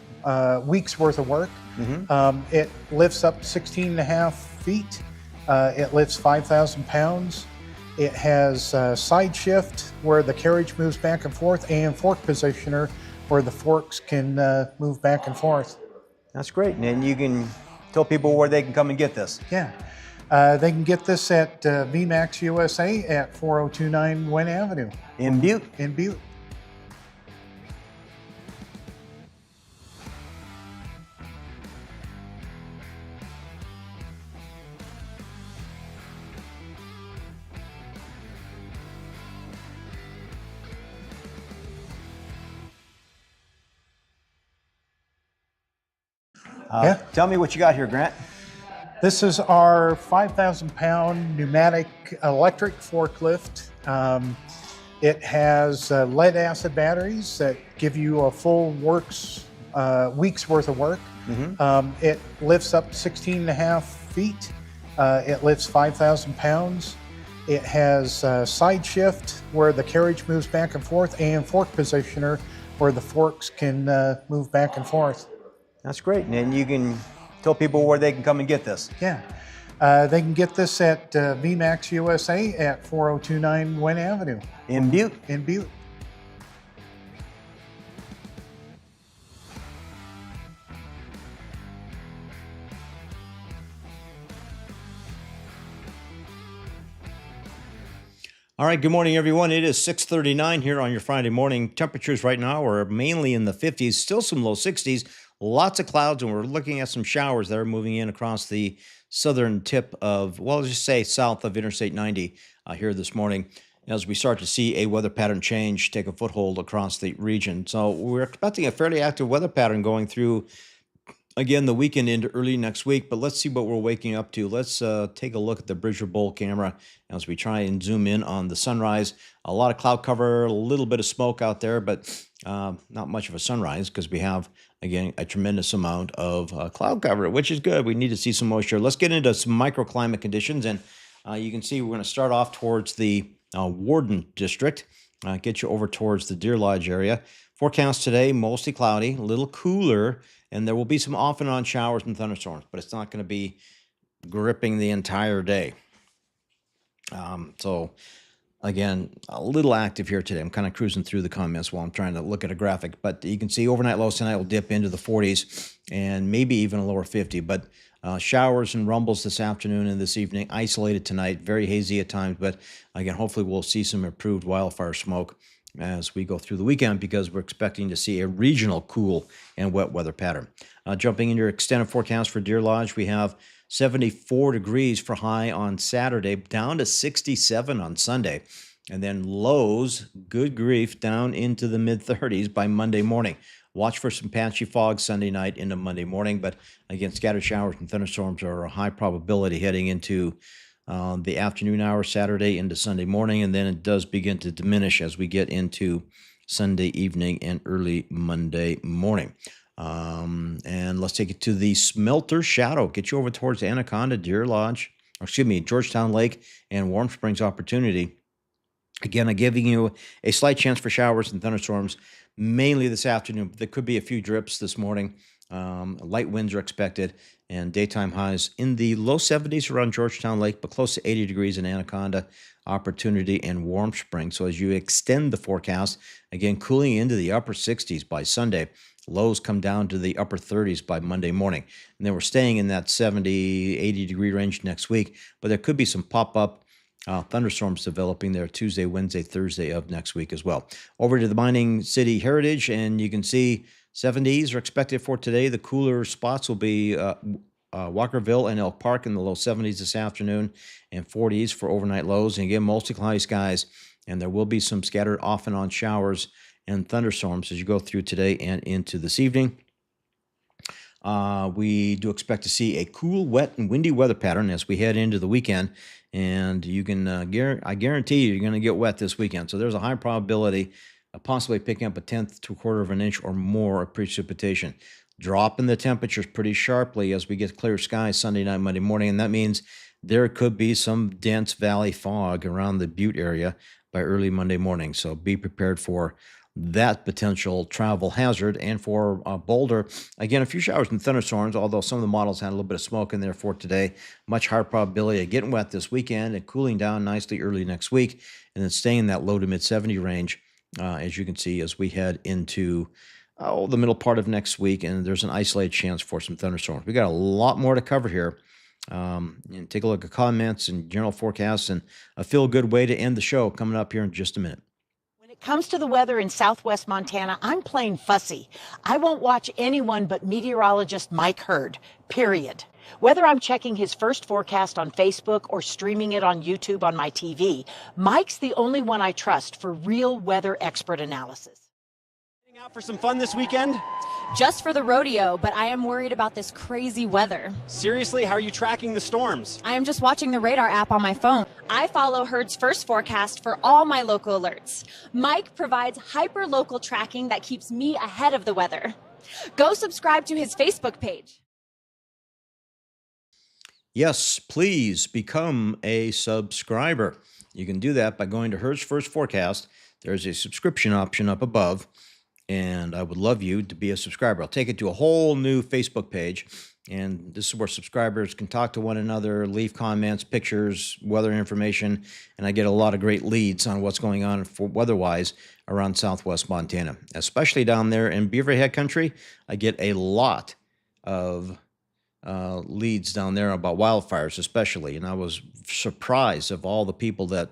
[SPEAKER 3] worth of work. Mm-hmm. It lifts up 16.5 feet. It lifts 5,000 pounds. It has side shift where the carriage moves back and forth, and fork positioner where the forks can move back and forth.
[SPEAKER 1] That's great. And you can tell people where they can come and get this.
[SPEAKER 3] Yeah. They can get this at VMAX USA at 4029 Wynn Avenue.
[SPEAKER 1] In Butte.
[SPEAKER 3] In Butte.
[SPEAKER 1] Tell me what you got here, Grant.
[SPEAKER 3] This is our 5,000-pound pneumatic electric forklift. It has lead-acid batteries that give you a full week's worth of work. Mm-hmm. It lifts up 16.5 feet. It lifts 5,000 pounds. It has side shift where the carriage moves back and forth, and fork positioner where the forks can move back and forth.
[SPEAKER 1] That's great. And you can tell people where they can come and get this.
[SPEAKER 3] Yeah. They can get this at VMAX USA at 4029 Wynn Avenue.
[SPEAKER 1] In Butte.
[SPEAKER 3] In Butte.
[SPEAKER 1] All right, good morning, everyone. It is 6:39 here on your Friday morning. Temperatures right now are mainly in the 50s, still some low 60s, lots of clouds, and we're looking at some showers that are moving in across the southern tip of, well, let's just say south of Interstate 90 here this morning as we start to see a weather pattern change take a foothold across the region. So we're expecting a fairly active weather pattern going through again the weekend into early next week, but let's see what we're waking up to. Let's take a look at the Bridger Bowl camera as we try and zoom in on the sunrise. A lot of cloud cover, a little bit of smoke out there, but not much of a sunrise because we have, again, a tremendous amount of cloud cover, which is good. We need to see some moisture. Let's get into some microclimate conditions, and you can see we're going to start off towards the Warden District, get you over towards the Deer Lodge area. Forecast today, mostly cloudy, a little cooler, and there will be some off and on showers and thunderstorms, but it's not going to be gripping the entire day. So, again, a little active here today. I'm kind of cruising through the comments while I'm trying to look at a graphic, but you can see overnight lows tonight will dip into the 40s and maybe even a lower 50, but showers and rumbles this afternoon and this evening, isolated tonight, very hazy at times, but again, hopefully we'll see some improved wildfire smoke as we go through the weekend because we're expecting to see a regional cool and wet weather pattern. Jumping into your extended forecast for Deer Lodge, we have 74 degrees for high on Saturday, down to 67 on Sunday, and then lows, good grief, down into the mid-30s by Monday morning. Watch for some patchy fog Sunday night into Monday morning, but again, scattered showers and thunderstorms are a high probability heading into the afternoon hours Saturday into Sunday morning, and then it does begin to diminish as we get into Sunday evening and early Monday morning. And let's take it to the Smelter Shadow. Get you over towards Anaconda, Deer Lodge, Georgetown Lake, and Warm Springs Opportunity. Again, I'm giving you a slight chance for showers and thunderstorms, mainly this afternoon. But there could be a few drips this morning. Light winds are expected, and daytime highs in the low 70s around Georgetown Lake, but close to 80 degrees in Anaconda, Opportunity, and Warm Springs. So as you extend the forecast, again, cooling into the upper 60s by Sunday. Lows come down to the upper 30s by Monday morning. And then we're staying in that 70, 80 degree range next week, but there could be some pop-up thunderstorms developing there Tuesday, Wednesday, Thursday of next week as well. Over to the Mining City Heritage, and you can see 70s are expected for today. The cooler spots will be Walkerville and Elk Park in the low 70s this afternoon, and 40s for overnight lows. And again, mostly cloudy skies, and there will be some scattered off and on showers and thunderstorms as you go through today and into this evening. We do expect to see a cool, wet, and windy weather pattern as we head into the weekend, and you can I guarantee you're going to get wet this weekend. So there's a high probability of possibly picking up a tenth to a quarter of an inch or more of precipitation. Dropping the temperatures pretty sharply as we get clear skies Sunday night, Monday morning, and that means there could be some dense valley fog around the Butte area by early Monday morning. So be prepared for that potential travel hazard. And for Boulder, again, a few showers and thunderstorms, although some of the models had a little bit of smoke in there for today. Much higher probability of getting wet this weekend and cooling down nicely early next week, and then staying in that low to mid 70 range, as you can see, as we head into the middle part of next week, and there's an isolated chance for some thunderstorms. We got a lot more to cover here. And take a look at comments and general forecasts and a feel-good way to end the show coming up here in just a minute.
[SPEAKER 7] Comes to the weather in southwest Montana, I'm plain fussy. I won't watch anyone but meteorologist Mike Heard, period. Whether I'm checking his first forecast on Facebook or streaming it on YouTube on my TV, Mike's the only one I trust for real weather expert analysis.
[SPEAKER 8] Heading out for some fun this weekend?
[SPEAKER 9] Just for the rodeo, but I am worried about this crazy weather.
[SPEAKER 8] Seriously, how are you tracking the storms?
[SPEAKER 9] I am just watching the radar app on my phone. I follow Heard's first forecast for all my local alerts. Mike provides hyper-local tracking that keeps me ahead of the weather. Go subscribe to his Facebook page.
[SPEAKER 1] Yes, please become a subscriber. You can do that by going to Heard's First Forecast. There's a subscription option up above, and I would love you to be a subscriber. I'll take it to a whole new Facebook page, and this is where subscribers can talk to one another, leave comments, pictures, weather information, and I get a lot of great leads on what's going on for weather-wise around southwest Montana, especially down there in Beaverhead country. I get a lot of leads down there about wildfires especially, and I was surprised of all the people that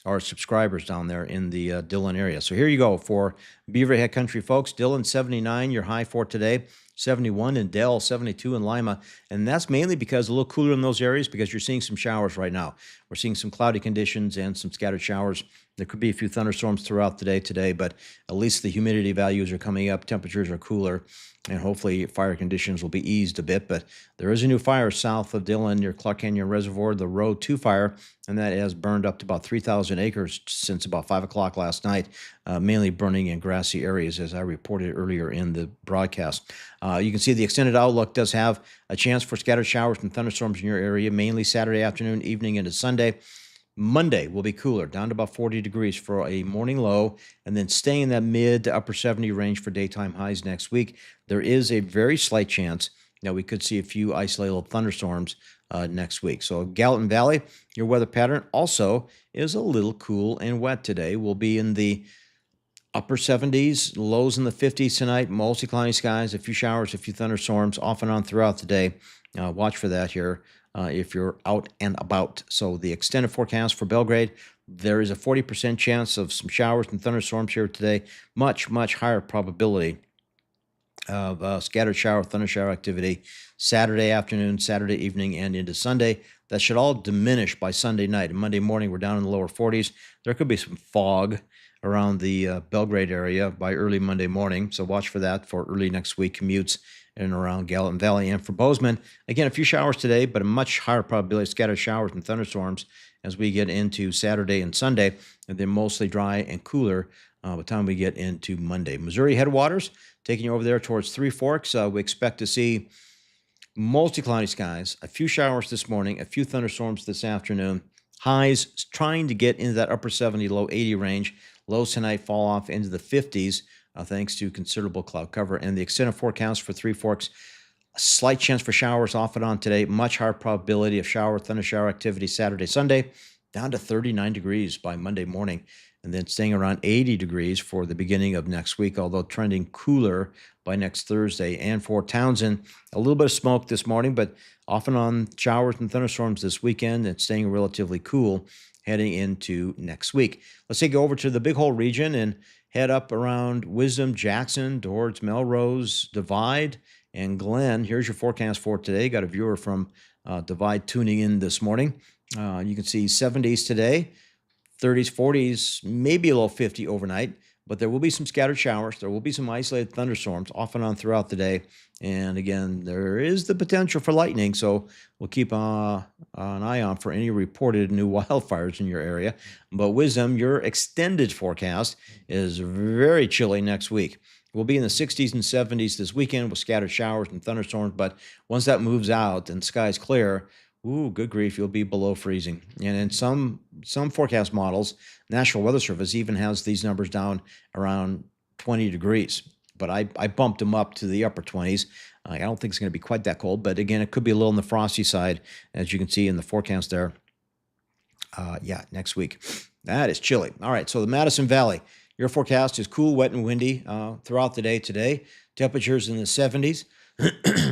[SPEAKER 1] our subscribers down there in the Dillon area. So here you go for Beaverhead Country folks. Dillon 79, your high for today. 71 in Dell, 72 in Lima. And that's mainly because a little cooler in those areas because you're seeing some showers right now. We're seeing some cloudy conditions and some scattered showers. There could be a few thunderstorms throughout the day today, but at least the humidity values are coming up. Temperatures are cooler, and hopefully fire conditions will be eased a bit. But there is a new fire south of Dillon near Clark Canyon Reservoir, the Road 2 fire, and that has burned up to about 3,000 acres since about 5 o'clock last night, mainly burning in grassy areas, as I reported earlier in the broadcast. You can see the extended outlook does have a chance for scattered showers and thunderstorms in your area, mainly Saturday afternoon, evening into Sunday. Monday will be cooler, down to about 40 degrees for a morning low, and then staying in that mid to upper 70 range for daytime highs next week. There is a very slight chance that we could see a few isolated thunderstorms next week. So Gallatin Valley, your weather pattern also is a little cool and wet today. We'll be in the upper 70s, lows in the 50s tonight, mostly cloudy skies, a few showers, a few thunderstorms off and on throughout the day. Watch for that here if you're out and about. So the extended forecast for Belgrade, there is a 40% chance of some showers and thunderstorms here today. Much, much higher probability of scattered shower, thunder shower activity Saturday afternoon, Saturday evening, and into Sunday. That should all diminish by Sunday night. And Monday morning, we're down in the lower 40s. There could be some fog around the Belgrade area by early Monday morning. So watch for that for early next week commutes in and around Gallatin Valley. And for Bozeman, again, a few showers today, but a much higher probability of scattered showers and thunderstorms as we get into Saturday and Sunday, and then mostly dry and cooler by the time we get into Monday. Missouri headwaters, taking you over there towards Three Forks. We expect to see mostly cloudy skies, a few showers this morning, a few thunderstorms this afternoon. Highs trying to get into that upper 70, low 80 range. Lows tonight fall off into the 50s thanks to considerable cloud cover. And the extended forecast for Three Forks, a slight chance for showers off and on today. Much higher probability of shower, thunder shower activity Saturday, Sunday, down to 39 degrees by Monday morning. And then staying around 80 degrees for the beginning of next week, although trending cooler by next Thursday. And for Townsend, a little bit of smoke this morning, but off and on showers and thunderstorms this weekend and staying relatively cool heading into next week. Let's take it over to the Big Hole region and head up around Wisdom, Jackson, towards Melrose, Divide, and Glen. Here's your forecast for today. Got a viewer from Divide tuning in this morning. You can see 70s today, 30s, 40s, maybe a low 50 overnight, but there will be some scattered showers. There will be some isolated thunderstorms off and on throughout the day. And again, there is the potential for lightning, so we'll keep an eye on for any reported new wildfires in your area. But Wisdom, your extended forecast is very chilly next week. We'll be in the 60s and 70s this weekend with scattered showers and thunderstorms, but once that moves out and skies clear, ooh, good grief, you'll be below freezing. And in some forecast models, National Weather Service even has these numbers down around 20 degrees. But I bumped them up to the upper 20s. I don't think it's going to be quite that cold, but again, it could be a little on the frosty side, as you can see in the forecast there. Next week. That is chilly. All right, so the Madison Valley, your forecast is cool, wet, and windy throughout the day today. Temperatures in the 70s,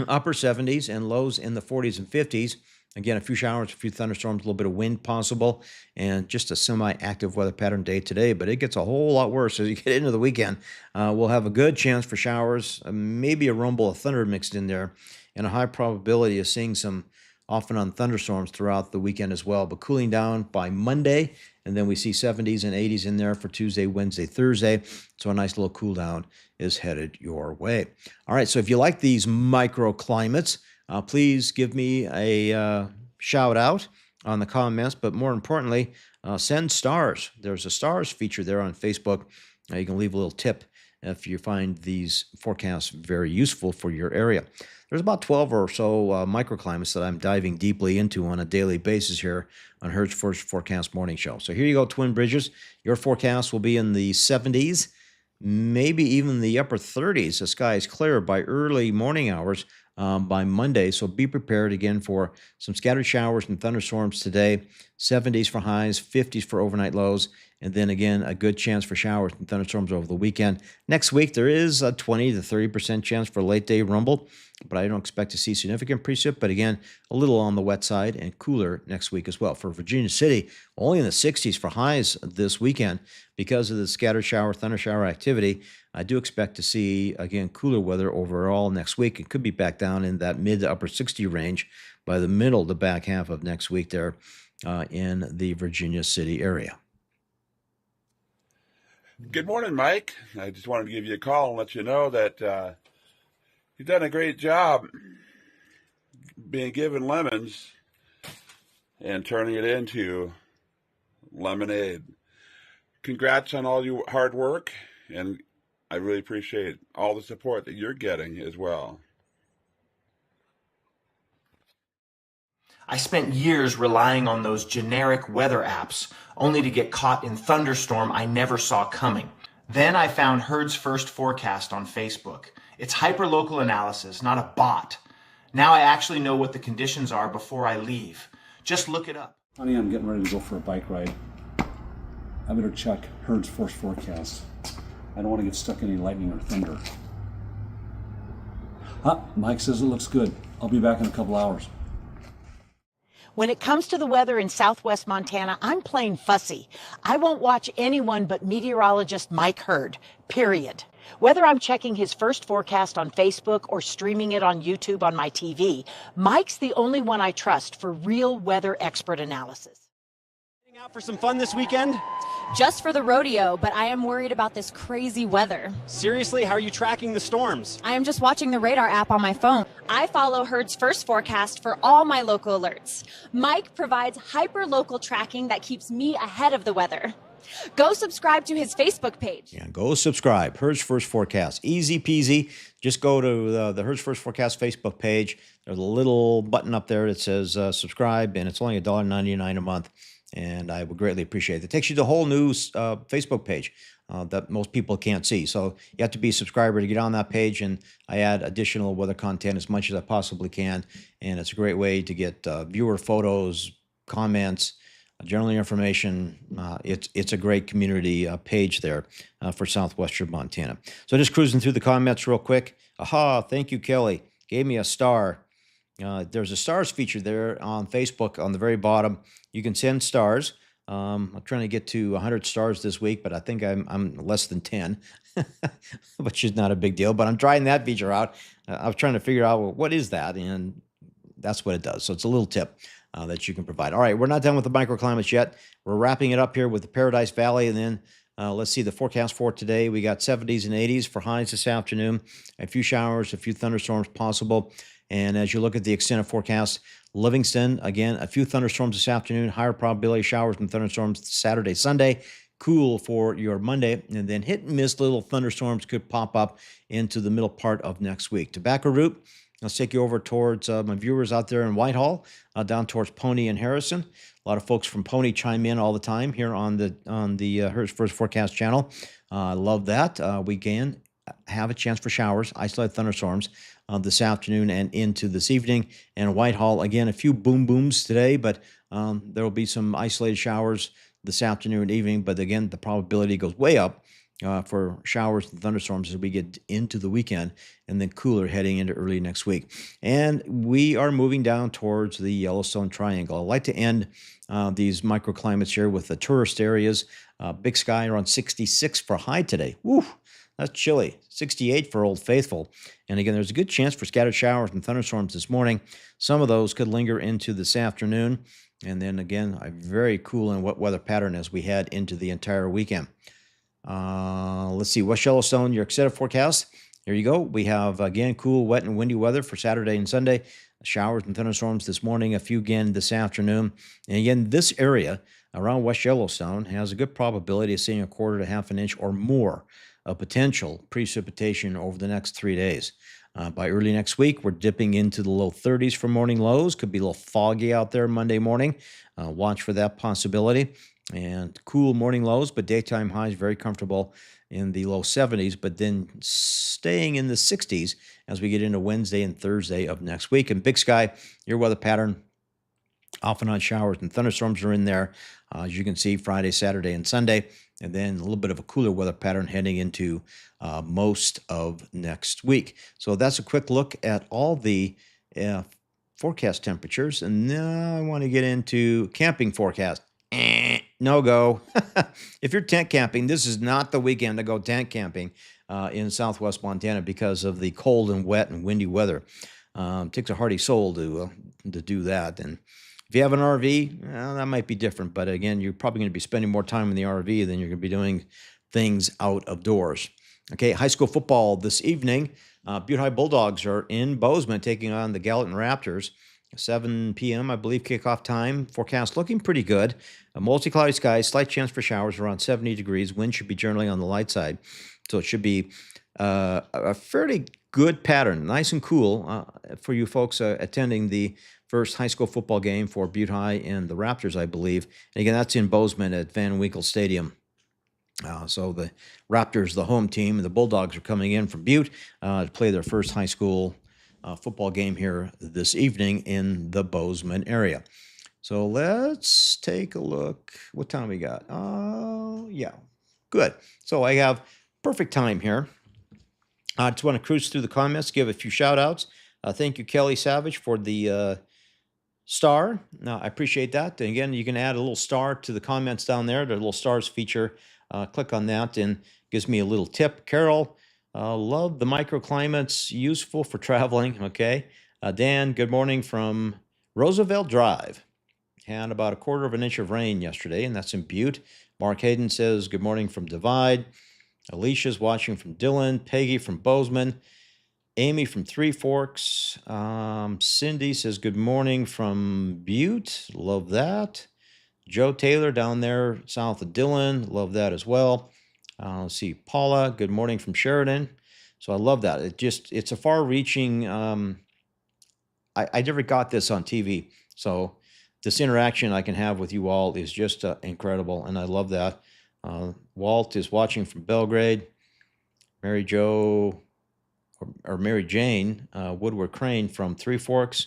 [SPEAKER 1] upper 70s, and lows in the 40s and 50s. Again, a few showers, a few thunderstorms, a little bit of wind possible, and just a semi-active weather pattern day today. But it gets a whole lot worse as you get into the weekend. We'll have a good chance for showers, maybe a rumble of thunder mixed in there, and a high probability of seeing some off and on thunderstorms throughout the weekend as well. But cooling down by Monday, and then we see 70s and 80s in there for Tuesday, Wednesday, Thursday. So a nice little cool down is headed your way. All right, so if you like these microclimates, please give me a shout out on the comments, but more importantly, send stars. There's a stars feature there on Facebook. You can leave a little tip if you find these forecasts very useful for your area. There's about 12 or so microclimates that I'm diving deeply into on a daily basis here on Heard's First Forecast Morning Show. So here you go, Twin Bridges. Your forecast will be in the 70s, maybe even the upper 30s. The sky is clear by early morning hours by Monday, so be prepared again for some scattered showers and thunderstorms today. 70s for highs, 50s for overnight lows, and then again, a good chance for showers and thunderstorms over the weekend. Next week, there is a 20 to 30% chance for late day rumble, but I don't expect to see significant precip, but again, a little on the wet side and cooler next week as well. For Virginia City, only in the 60s for highs this weekend because of the scattered shower, thunder shower activity. I do expect to see, again, cooler weather overall next week. It could be back down in that mid to upper 60 range by the middle to back half of next week there in the Virginia City area.
[SPEAKER 5] Good morning, Mike. I just wanted to give you a call and let you know that you've done a great job being given lemons and turning it into lemonade. Congrats on all your hard work, and I really appreciate all the support that you're getting as well.
[SPEAKER 4] I spent years relying on those generic weather apps, only to get caught in thunderstorm I never saw coming. Then I found Heard's First Forecast on Facebook. It's hyperlocal analysis, not a bot. Now I actually know what the conditions are before I leave. Just look it up.
[SPEAKER 6] Honey, I'm getting ready to go for a bike ride. I better check Heard's First Forecast. I don't want to get stuck in any lightning or thunder. Mike says it looks good. I'll be back in a couple hours.
[SPEAKER 7] When it comes to the weather in southwest Montana, I'm plain fussy. I won't watch anyone but meteorologist Mike Heard, period. Whether I'm checking his first forecast on Facebook or streaming it on YouTube on my TV, Mike's the only one I trust for real weather expert analysis.
[SPEAKER 8] Heading out for some fun this weekend?
[SPEAKER 9] Just for the rodeo, but I am worried about this crazy weather.
[SPEAKER 8] Seriously, how are you tracking the storms?
[SPEAKER 9] I am just watching the radar app on my phone. I follow Heard's First Forecast for all my local alerts. Mike provides hyper-local tracking that keeps me ahead of the weather. Go subscribe to his Facebook page.
[SPEAKER 1] Yeah, go subscribe. Heard's First Forecast. Easy peasy. Just go to the Heard's First Forecast Facebook page. There's a little button up there that says subscribe, and it's only $1.99 a month. And I would greatly appreciate it. It takes you to the whole new Facebook page that most people can't see. So you have to be a subscriber to get on that page, and I add additional weather content as much as I possibly can. And it's a great way to get viewer photos, comments, general information. It's a great community page there for southwestern Montana. So just cruising through the comments real quick. Aha, thank you, Kelly. Gave me a star. There's a stars feature there on Facebook on the very bottom. You can send stars. I'm trying to get to 100 stars this week, but I think I'm less than 10, which is not a big deal. But I'm trying that feature out. I was trying to figure out, well, what is that? And that's what it does. So it's a little tip that you can provide. All right, we're not done with the microclimates yet. We're wrapping it up here with the Paradise Valley, and then let's see the forecast for today. We got 70s and 80s for highs this afternoon. A few showers, a few thunderstorms possible. And as you look at the extended forecast, Livingston, again, a few thunderstorms this afternoon, higher probability of showers and thunderstorms Saturday, Sunday, cool for your Monday, and then hit and miss little thunderstorms could pop up into the middle part of next week. Tobacco Root, let's take you over towards my viewers out there in Whitehall, down towards Pony and Harrison. A lot of folks from Pony chime in all the time here on the Heard's First Forecast channel. I love that. We can have a chance for showers, isolated thunderstorms this afternoon and into this evening. And Whitehall, again, a few boom booms today, but there will be some isolated showers this afternoon and evening. But again, the probability goes way up for showers and thunderstorms as we get into the weekend, and then cooler heading into early next week. And we are moving down towards the Yellowstone Triangle. I'd like to end these microclimates here with the tourist areas. Big Sky around 66 for high today. Woo! That's chilly. 68 for Old Faithful. And again, there's a good chance for scattered showers and thunderstorms this morning. Some of those could linger into this afternoon. And then again, a very cool and wet weather pattern as we head into the entire weekend. Let's see, West Yellowstone, your extended forecast. There you go. We have, again, cool, wet, and windy weather for Saturday and Sunday. Showers and thunderstorms this morning, a few again this afternoon. And again, this area around West Yellowstone has a good probability of seeing a quarter to half an inch or more of potential precipitation over the next 3 days. By early next week, we're dipping into the low 30s for morning lows. Could be a little foggy out there Monday morning. Watch for that possibility. And cool morning lows, but daytime highs very comfortable in the low 70s, but then staying in the 60s as we get into Wednesday and Thursday of next week. And Big Sky, your weather pattern Off and on showers and thunderstorms are in there, as you can see, Friday, Saturday, and Sunday. And then a little bit of a cooler weather pattern heading into most of next week. So that's a quick look at all the forecast temperatures. And now I want to get into camping forecast. No go. If you're tent camping, this is not the weekend to go tent camping in southwest Montana because of the cold and wet and windy weather. Takes a hardy soul to do that. And if you have an RV, well, that might be different. But again, you're probably going to be spending more time in the RV than you're going to be doing things out of doors. Okay, high school football this evening. Butte High Bulldogs are in Bozeman taking on the Gallatin Raptors. 7 p.m., I believe, kickoff time. Forecast looking pretty good. A multi-cloudy skies, slight chance for showers around 70 degrees. Wind should be generally on the light side. So it should be a fairly good pattern, nice and cool for you folks attending the first high school football game for Butte High and the Raptors, I believe. And again, that's in Bozeman at Van Winkle Stadium. So the Raptors, the home team, and the Bulldogs are coming in from Butte to play their first high school football game here this evening in the Bozeman area. So let's take a look. What time we got? Yeah, good. So I have perfect time here. I just want to cruise through the comments, give a few shout outs. Thank you, Kelly Savage, for the star. Now, I appreciate that. And again, you can add a little star to the comments down there. The little stars feature. Click on that and gives me a little tip. Carol, love the microclimates, useful for traveling. Okay. Dan, good morning from Roosevelt Drive. Had about a quarter of an inch of rain yesterday, and that's in Butte. Mark Hayden says, good morning from Divide. Alicia's watching from Dillon. Peggy from Bozeman. Amy from Three Forks. Cindy says, good morning from Butte. Love that. Joe Taylor down there south of Dillon. Love that as well. Let's see. Paula, good morning from Sheridan. So I love that. It's a far-reaching, I never got this on TV. So this interaction I can have with you all is just incredible, and I love that. Walt is watching from Belgrade. Mary Jo, or Mary Jane Woodward Crane from Three Forks.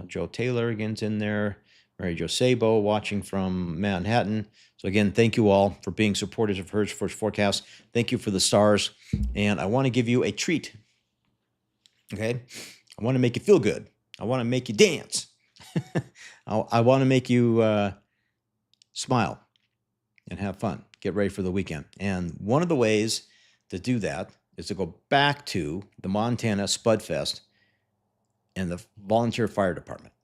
[SPEAKER 1] Joe Taylor again's in there. Mary Jo Sabo watching from Manhattan. So again, thank you all for being supporters of Heard's First Forecast. Thank you for the stars. And I want to give you a treat. Okay? I want to make you feel good. I want to make you dance. I want to make you smile and have fun. Get ready for the weekend. And one of the ways to do that is to go back to the Montana Spud Fest and the volunteer fire department.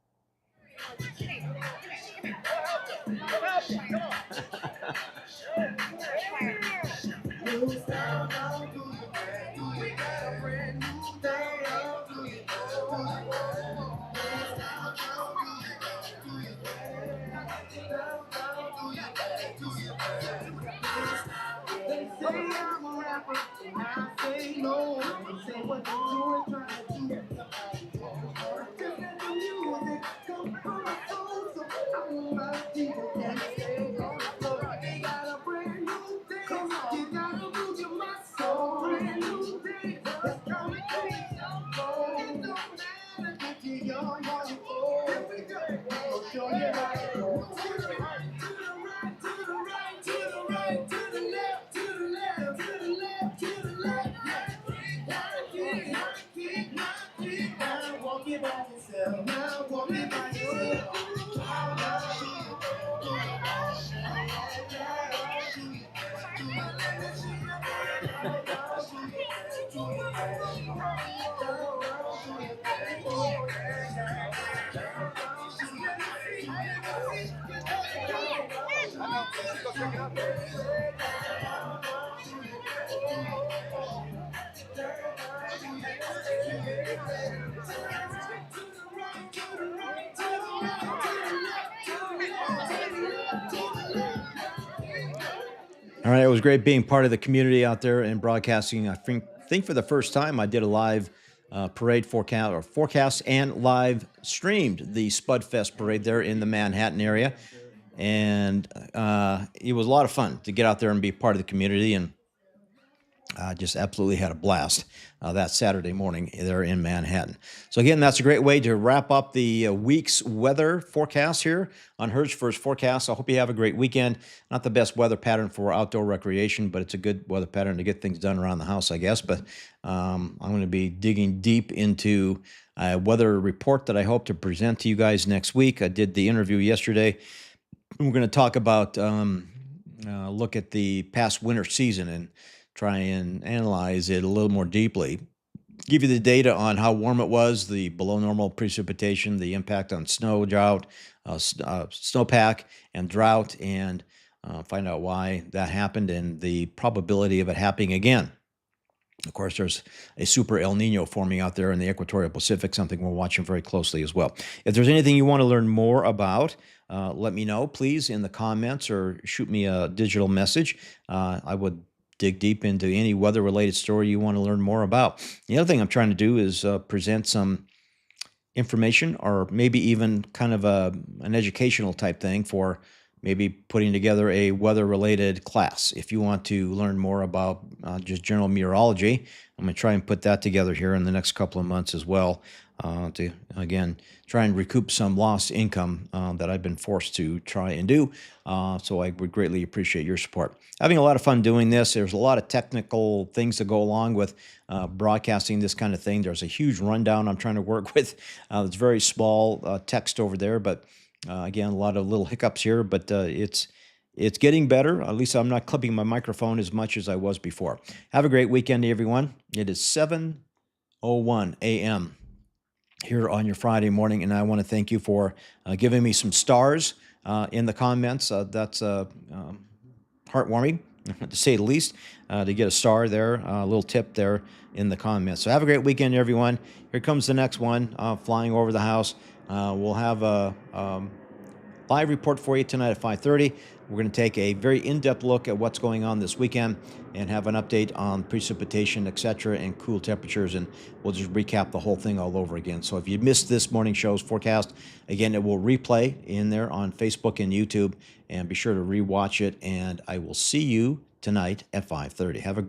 [SPEAKER 1] All right, it was great being part of the community out there and broadcasting. I think for the first time I did a live parade forecast and live streamed the Spud Fest parade there in the Manhattan area. And it was a lot of fun to get out there and be part of the community. And Just absolutely had a blast that Saturday morning there in Manhattan. So again, that's a great way to wrap up the week's weather forecast here on Hertz First Forecast. I hope you have a great weekend. Not the best weather pattern for outdoor recreation, but it's a good weather pattern to get things done around the house, I guess. But I'm going to be digging deep into a weather report that I hope to present to you guys next week. I did the interview yesterday. We're going to talk about look at the past winter season and try and analyze it a little more deeply. Give you the data on how warm it was, the below normal precipitation, the impact on snow drought, snowpack and drought, and find out why that happened and the probability of it happening again. Of course, there's a super El Nino forming out there in the equatorial Pacific, something we're watching very closely as well. If there's anything you want to learn more about, let me know, please, in the comments or shoot me a digital message. I would dig deep into any weather-related story you want to learn more about. The other thing I'm trying to do is present some information or maybe even kind of an educational type thing for maybe putting together a weather-related class. If you want to learn more about just general meteorology, I'm going to try and put that together here in the next couple of months as well to, again, try and recoup some lost income that I've been forced to try and do. So I would greatly appreciate your support. Having a lot of fun doing this. There's a lot of technical things that go along with broadcasting this kind of thing. There's a huge rundown I'm trying to work with. It's very small text over there, but again, a lot of little hiccups here, but it's getting better. At least I'm not clipping my microphone as much as I was before. Have a great weekend, everyone. It is 7:01 a.m. here on your Friday morning, and I want to thank you for giving me some stars in the comments. That's heartwarming, to say the least, to get a star there, a little tip there in the comments. So have a great weekend, everyone. Here comes the next one, flying over the house. We'll have a live report for you tonight at 5:30. We're going to take a very in-depth look at what's going on this weekend and have an update on precipitation, etc., and cool temperatures, and we'll just recap the whole thing all over again. So if you missed this morning show's forecast, again, it will replay in there on Facebook and YouTube, and be sure to rewatch it, and I will see you tonight at 5:30. Have a